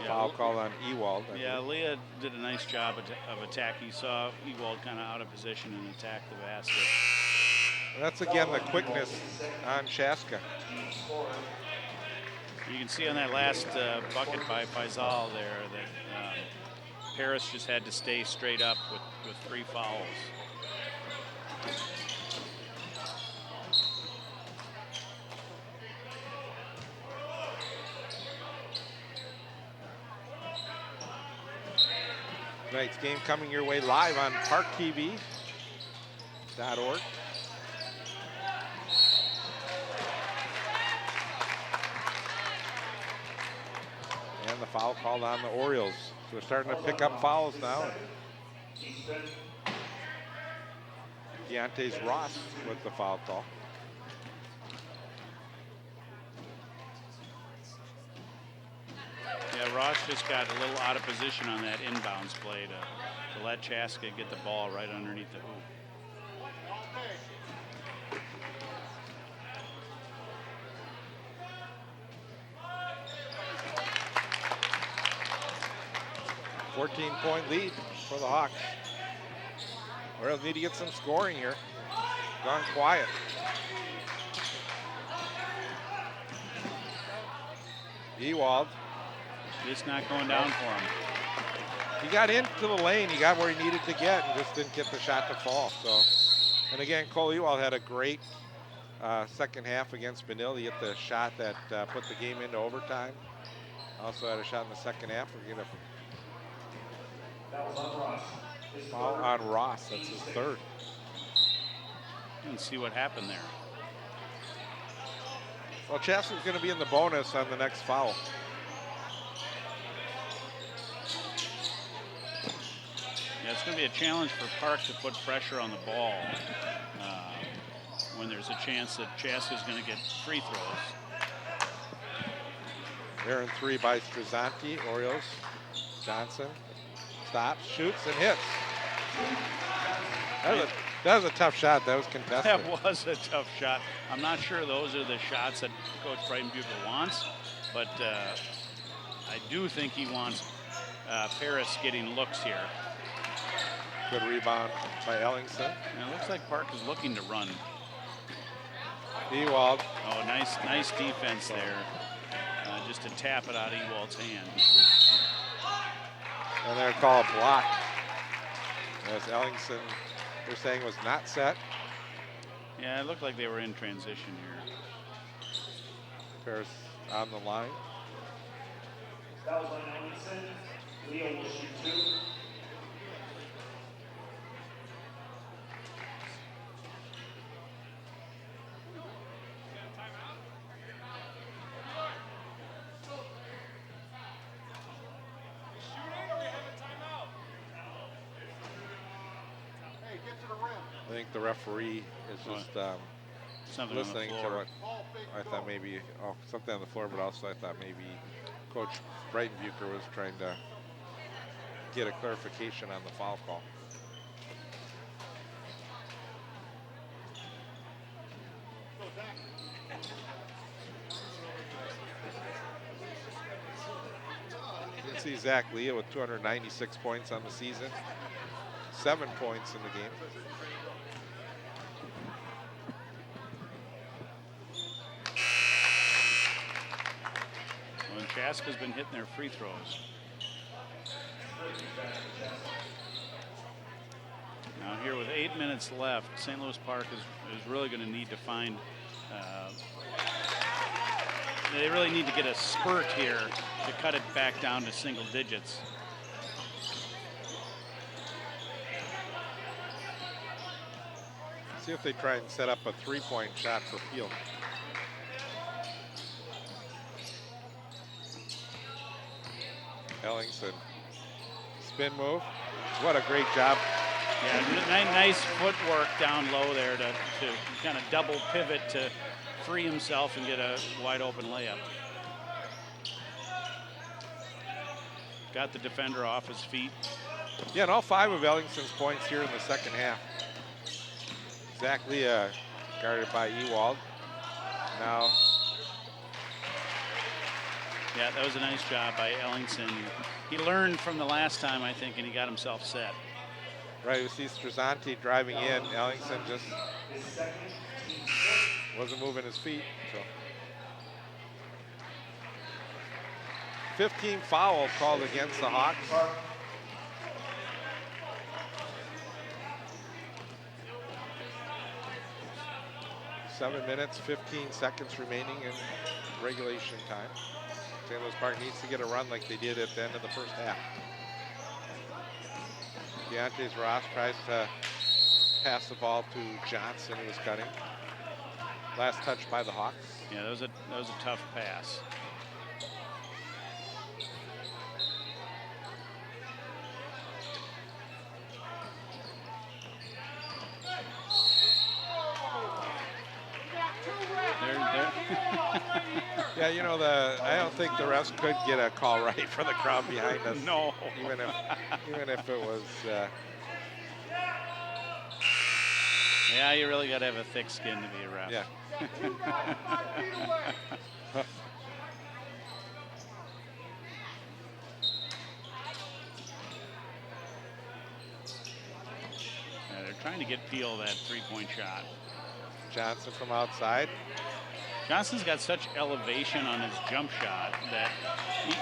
Foul called on Ewald. Yeah, Leah did a nice job of attacking. He saw Ewald kind of out of position and attacked the basket. And that's again the quickness on Chaska. You can see on that last bucket by Faisal there that Paris just had to stay straight up with 3 fouls. Tonight's game coming your way live on ParkTV.org. And the foul called on the Orioles. So they're starting to pick up fouls now. Deontay Ross with the foul call. Yeah, Ross just got a little out of position on that inbounds play to let Chaska get the ball right underneath the hoop. 14-point lead for the Hawks. Orioles need to get some scoring here. Gone quiet. Ewald. It's not going down for him. He got into the lane. He got where he needed to get and just didn't get the shot to fall. So, and again, Cole Ewald had a great second half against Benil. He hit the shot that put the game into overtime. Also had a shot in the second half. We're going to foul on Ross. That's his 3rd. And see what happened there. Well, Chaska's going to be in the bonus on the next foul. Yeah, it's going to be a challenge for Park to put pressure on the ball when there's a chance that Chaska's going to get free throws. Aaron 3 by Strazzanti, Orioles. Johnson stops, shoots, and hits. That was a tough shot. That was contested. That was a tough shot. I'm not sure those are the shots that Coach Breitenbucher wants, but I do think he wants Paris getting looks here. Good rebound by Ellingson. And it looks like Park is looking to run. Ewald. Oh, nice defense there. Just to tap it out of Ewald's hand. And they're called a block. As Ellingson, they're saying, was not set. Yeah, it looked like they were in transition here. Paris on the line. That was on Ellingson. Leo will shoot 2. I think the referee is just Something listening on the to floor. what I thought maybe, something on the floor, but also I thought maybe Coach Breitenbucher was trying to get a clarification on the foul call. You can see Zach Leah with 296 points on the season, 7 points in the game. Chaska's been hitting their free throws. Now here with 8 minutes left, St. Louis Park is really going to need to find, they really need to get a spurt here to cut it back down to single digits. See if they try and set up a three-point shot for Peel. Ellingson, spin move. What a great job. Yeah, nice footwork down low there to kind of double pivot to free himself and get a wide open layup. Got the defender off his feet. Yeah, and all 5 of Ellingson's points here in the second half. Zach Leah guarded by Ewald. Now. Yeah, that was a nice job by Ellingson. He learned from the last time, I think, and he got himself set. Right, we see Strazzanti driving in. Ellingson just wasn't moving his feet. So 15 fouls called against the Hawks. Seven minutes, 15 seconds remaining in regulation time. St. Louis Park needs to get a run like they did at the end of the first half. Deontay's Ross tries to pass the ball to Johnson, who was cutting. Last touch by the Hawks. Yeah, that was a tough pass. Yeah, you know, I don't think the refs could get a call right for the crowd behind us. No. Even if it was. Yeah, you really got to have a thick skin to be a ref. Yeah. They're trying to get Peel that three-point shot. Johnson from outside. Johnson's got such elevation on his jump shot that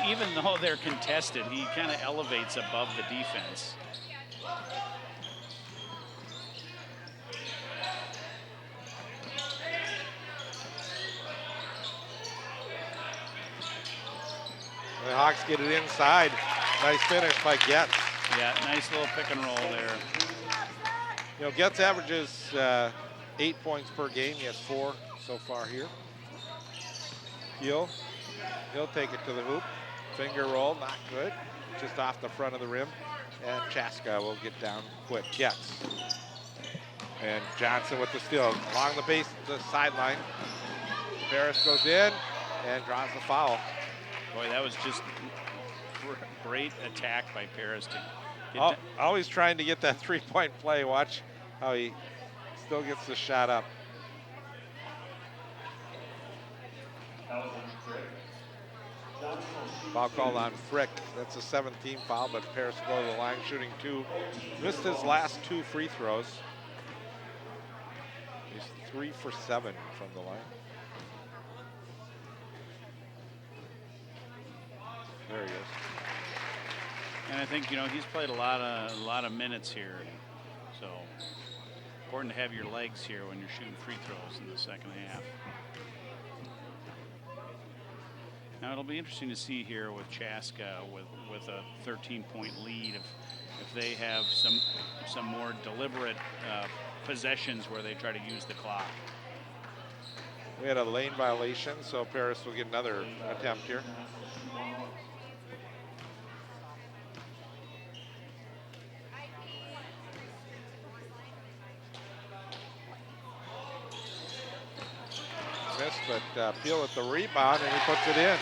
even though they're contested, he kind of elevates above the defense. The Hawks get it inside. Nice finish by Getz. Yeah, nice little pick and roll there. You know, Getz averages 8 points per game. He has 4 so far here. He'll take it to the hoop. Finger roll, not good. Just off the front of the rim. And Chaska will get down quick. Getz. And Johnson with the steal along the base, the sideline. Ferris goes in and draws the foul. Boy, that was just great attack by Paris to get always trying to get that three-point play. Watch how he still gets the shot up. Foul called on Frick. That's a 17 foul, but Paris will go to the line shooting 2. Missed his last 2 free throws. He's 3 for 7 from the line. There he is. And I think, you know, he's played a lot of minutes here. So important to have your legs here when you're shooting free throws in the second half. Now it'll be interesting to see here with Chaska with a 13-point lead if they have some more deliberate possessions where they try to use the clock. We had a lane violation, so Paris will get another attempt here. Missed, but Peel with the rebound, and he puts it in.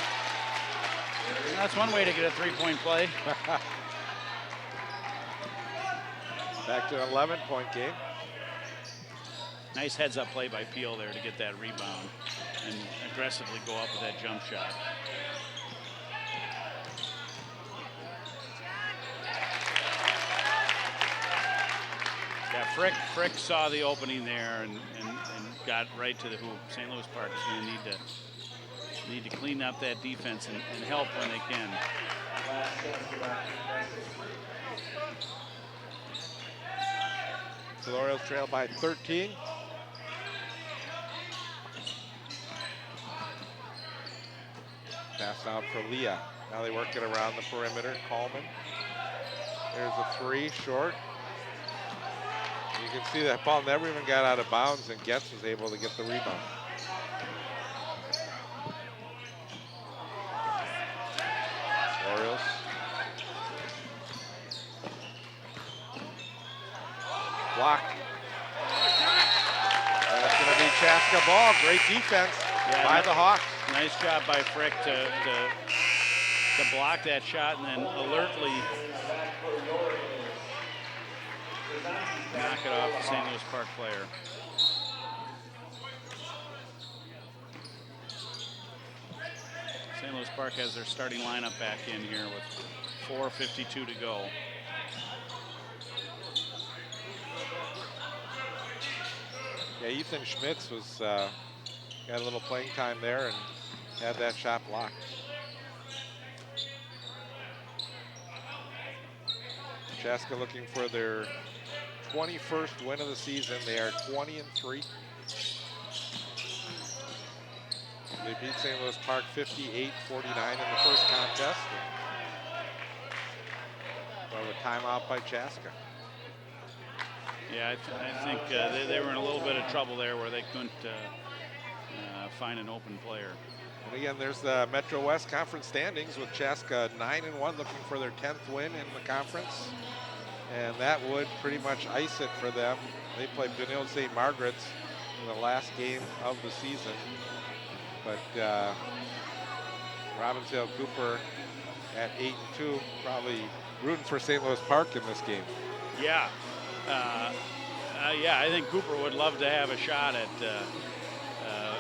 That's one way to get a three-point play. Back to an 11-point game. Nice heads-up play by Peel there to get that rebound and aggressively go up with that jump shot. Yeah, Frick saw the opening there and got right to the hoop. St. Louis Park is going to need to need to clean up that defense and help when they can. So the Orioles trail by 13. Pass out for Leah. Now they work it around the perimeter. Coleman. There's a three, short. You can see that ball never even got out of bounds, and Getz was able to get the rebound. Orioles. Block. And it's going to be Chaska ball. Great defense by the Hawks. Nice job by Frick to block that shot and then alertly knock it off the St. Louis Park player. St. Louis Park has their starting lineup back in here with 4:52 to go. Yeah, Ethan Schmitz was got a little playing time there and had that shot blocked. Chaska looking for their 21st win of the season. They are 20-3. They beat St. Louis Park 58-49 in the first contest. So a timeout by Chaska. Yeah, I think they were in a little bit of trouble there where they couldn't find an open player. And again, there's the Metro West Conference standings with Chaska 9-1, looking for their 10th win in the conference. And that would pretty much ice it for them. They play Benilde St. Margaret's in the last game of the season. But Robbinsdale Cooper at 8-2, probably rooting for St. Louis Park in this game. Yeah. Yeah, I think Cooper would love to have a shot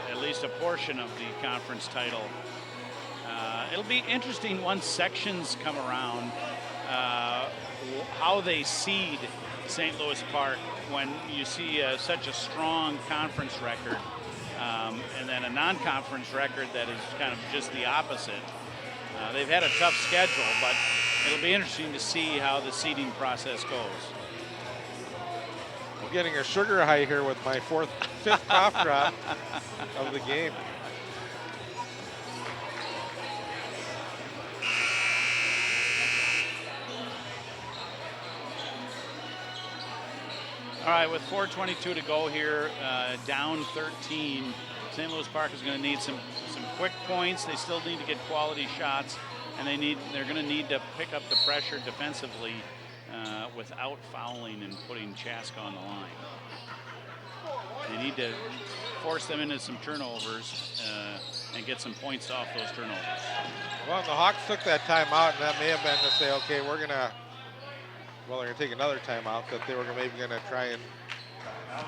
at least a portion of the conference title. It'll be interesting once sections come around, how they seed St. Louis Park when you see such a strong conference record and then a non-conference record that is kind of just the opposite. They've had a tough schedule, but it'll be interesting to see how the seeding process goes. I'm getting a sugar high here with my fifth cough drop of the game. All right, with 4:22 to go here, down 13. St. Louis Park is going to need some quick points. They still need to get quality shots, and they're going to need to pick up the pressure defensively without fouling and putting Chaska on the line. They need to force them into some turnovers and get some points off those turnovers. Well, the Hawks took that timeout, and that may have been to say, okay, they're going to take another timeout, that they were maybe going to try and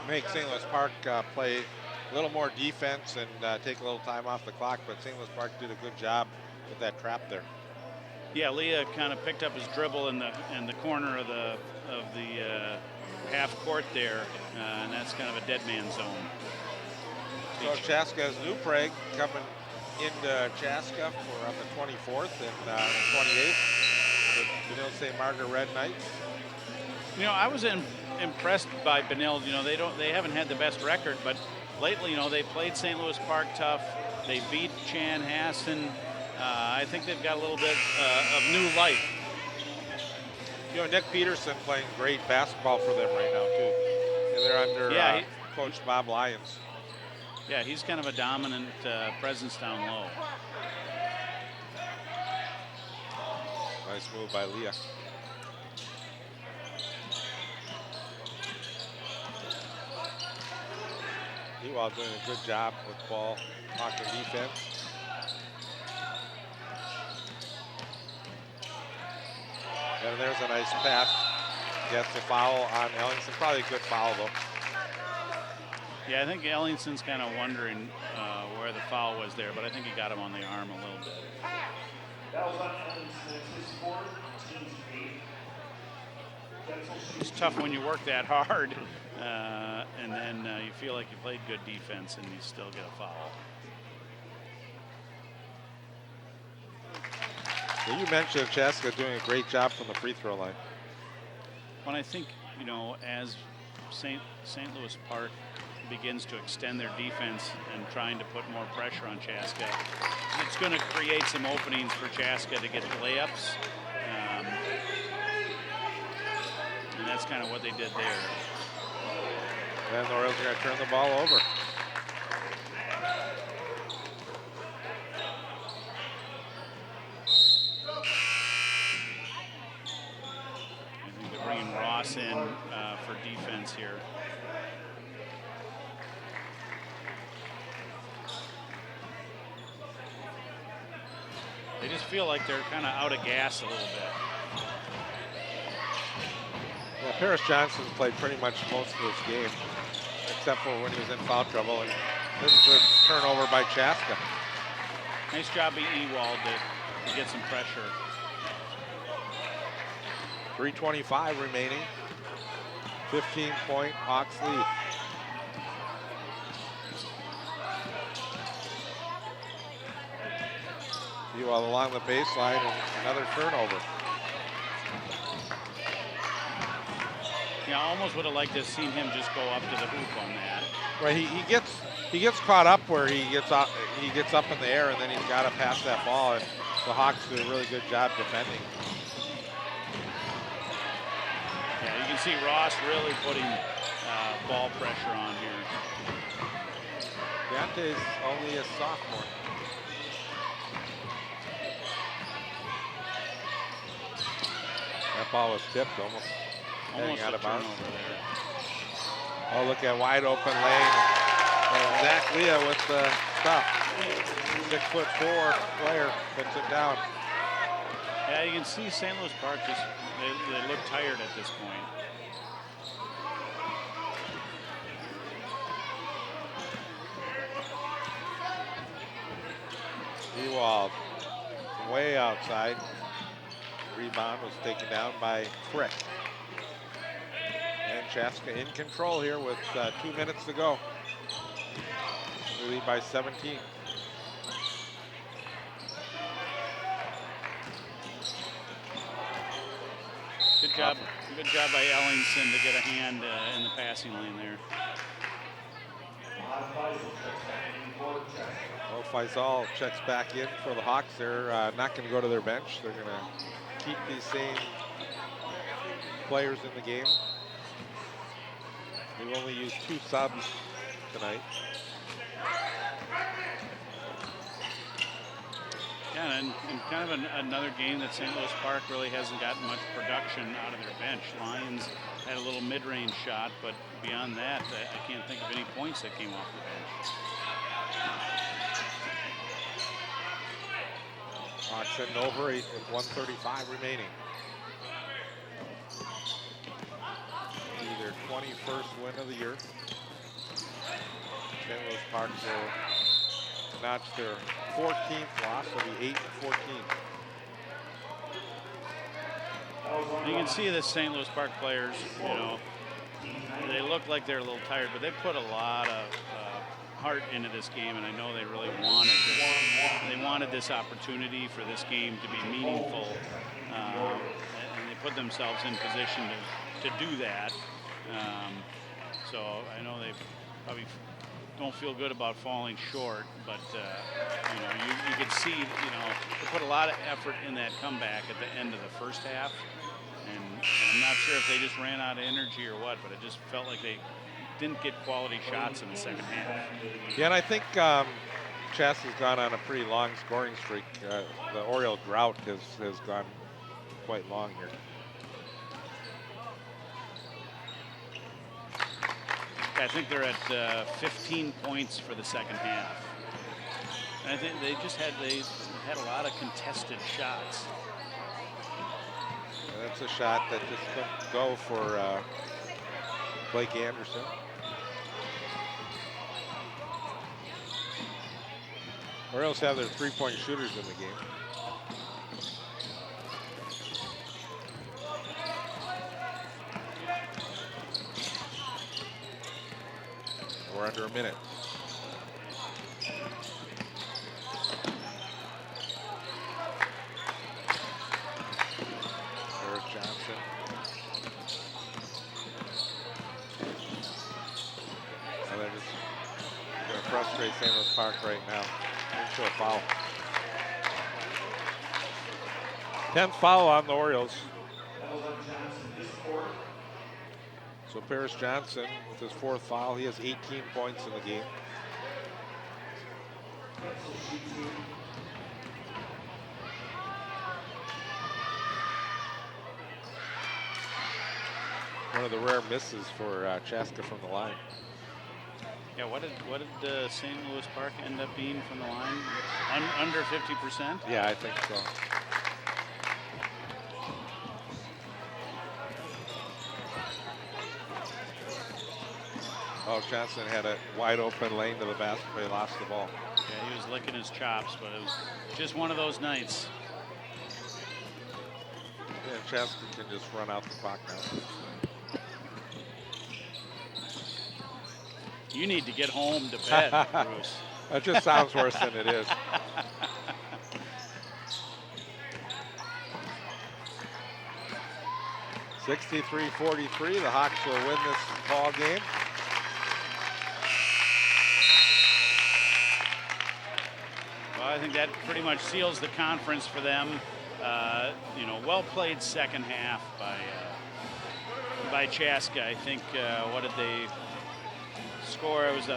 make St. Louis Park play a little more defense and take a little time off the clock, but St. Louis Park did a good job with that trap there. Yeah, Leah kind of picked up his dribble in the corner of the half court there, and that's kind of a dead man zone. So Chaska has New Prague coming into Chaska for on the 24th and the 28th. The Benilde St. Margaret Red Knights. You know, I was impressed by Benilde. You know, they haven't had the best record, but lately, you know, they played St. Louis Park tough. They beat Chanhassen. I think they've got a little bit of new life. You know, Nick Peterson playing great basketball for them right now, too. And they're under Coach Bob Lyons. Yeah, he's kind of a dominant presence down low. Nice move by Leah. Ewald doing a good job with ball, blocking defense. And there's a nice pass. Gets a foul on Ellingson. Probably a good foul, though. Yeah, I think Ellingson's kind of wondering where the foul was there, but I think he got him on the arm a little bit. That was on Ellingson. His score, team 8. It's tough when you work that hard and then you feel like you played good defense and you still get a foul. Well, you mentioned Chaska doing a great job from the free throw line. When I think, you know, as St. Louis Park begins to extend their defense and trying to put more pressure on Chaska, it's going to create some openings for Chaska to get the layups. And that's kind of what they did there. And the Royals are going to turn the ball over. I think they're bringing Ross in for defense here. They just feel like they're kind of out of gas a little bit. Well, Paris Johnson's played pretty much most of this game, except for when he was in foul trouble. And this is a turnover by Chaska. Nice job by Ewald to get some pressure. 3:25 remaining. 15-point Hawks lead. Ewald along the baseline and another turnover. Yeah, I almost would have liked to have seen him just go up to the hoop on that. Right, he gets caught up where he gets up in the air, and then he's got to pass that ball. And the Hawks do a really good job defending. Yeah, you can see Ross really putting ball pressure on here. Deontay's only a sophomore. That ball was tipped almost heading out of bounds. Oh, look at wide open lane. And Zach Leah with the stuff. 6'4" player puts it down. Yeah, you can see St. Louis Park just, they look tired at this point. Ewald way outside. Rebound was taken down by Frick. And Chaska in control here with 2 minutes to go. We lead by 17. Good job by Ellingson to get a hand in the passing lane there. Well, Faisal checks back in for the Hawks. They're not going to go to their bench. They're going to keep these same players in the game. They've only used 2 subs tonight. Yeah, and kind of another game that St. Louis Park really hasn't gotten much production out of their bench. Lions had a little mid-range shot, but beyond that, I can't think of any points that came off the bench. Hawks in over 8 with 1:35 remaining. Their 21st win of the year. St. Louis Park will notch their 14th loss. It'll be 8-14. You can see the St. Louis Park players, you know, they look like they're a little tired, but they put a lot of heart into this game, and I know they really wanted this. They wanted this opportunity for this game to be meaningful, and they put themselves in position to do that. So I know they probably don't feel good about falling short, but you know, you could see, you know, they put a lot of effort in that comeback at the end of the first half, and I'm not sure if they just ran out of energy or what, but it just felt like they didn't get quality shots in the second half. Yeah, and I think Chaska's gone on a pretty long scoring streak. The Oriole drought has gone quite long here. I think they're at 15 points for the second half. And I think they had a lot of contested shots. And that's a shot that just couldn't go for Blake Anderson. Orioles have their 3-point shooters in the game. We're under a minute. frustrate St. Louis Park right now. Into a foul. 10th foul on the Orioles. So Paris Johnson with his 4th foul. He has 18 points in the game. One of the rare misses for Chaska from the line. Yeah, what did St. Louis Park end up being from the line? Under 50%? Yeah, I think so. Oh, Johnson had a wide open lane to the basket, but he lost the ball. Yeah, he was licking his chops, but it was just one of those nights. Yeah, Chaska can just run out the clock now. You need to get home to bed, Bruce. That just sounds worse than it is. (63-43). The Hawks will win this ball game. Well, I think that pretty much seals the conference for them. You know, well played second half by Chaska. I think what did they score? It was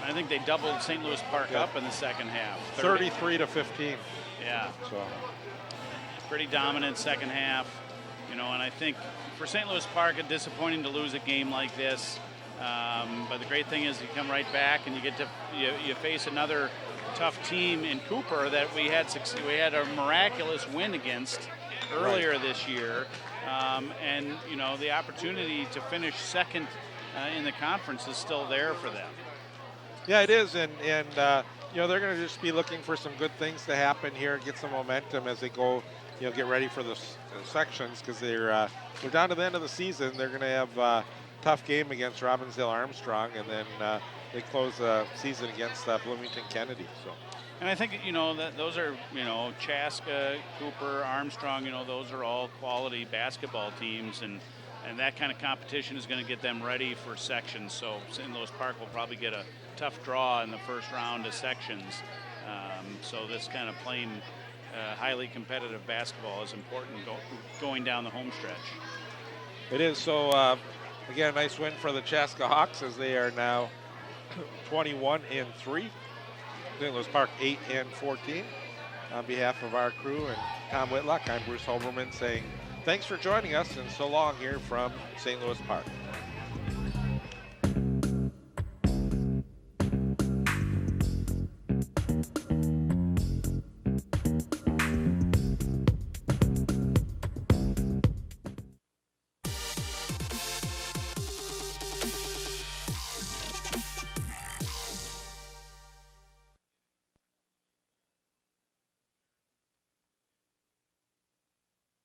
I think they doubled St. Louis Park up in the second half. 33-15. Yeah. So pretty dominant second half. You know, and I think for St. Louis Park, it's disappointing to lose a game like this. But the great thing is you come right back and you get to you face another tough team in Cooper that we had a miraculous win against earlier this year, and you know the opportunity to finish second in the conference is still there for them. yeah, it is, and you know they're going to just be looking for some good things to happen here, get some momentum as they go, you know, get ready for the sections because they're down to the end of the season. They're going to have a tough game against Robbinsdale Armstrong, and then they close the season against Bloomington Kennedy. So, And I think, you know, that those are, you know, Chaska, Cooper, Armstrong, you know, those are all quality basketball teams, and that kind of competition is going to get them ready for sections. So St. Louis Park will probably get a tough draw in the first round of sections. So this kind of playing highly competitive basketball is important going down the home stretch. it is. So again, a nice win for the Chaska Hawks as they are now 21-3. St. Louis Park 8-14. On behalf of our crew and Tom Whitlock, I'm Bruce Holberman saying thanks for joining us and so long here from St. Louis Park.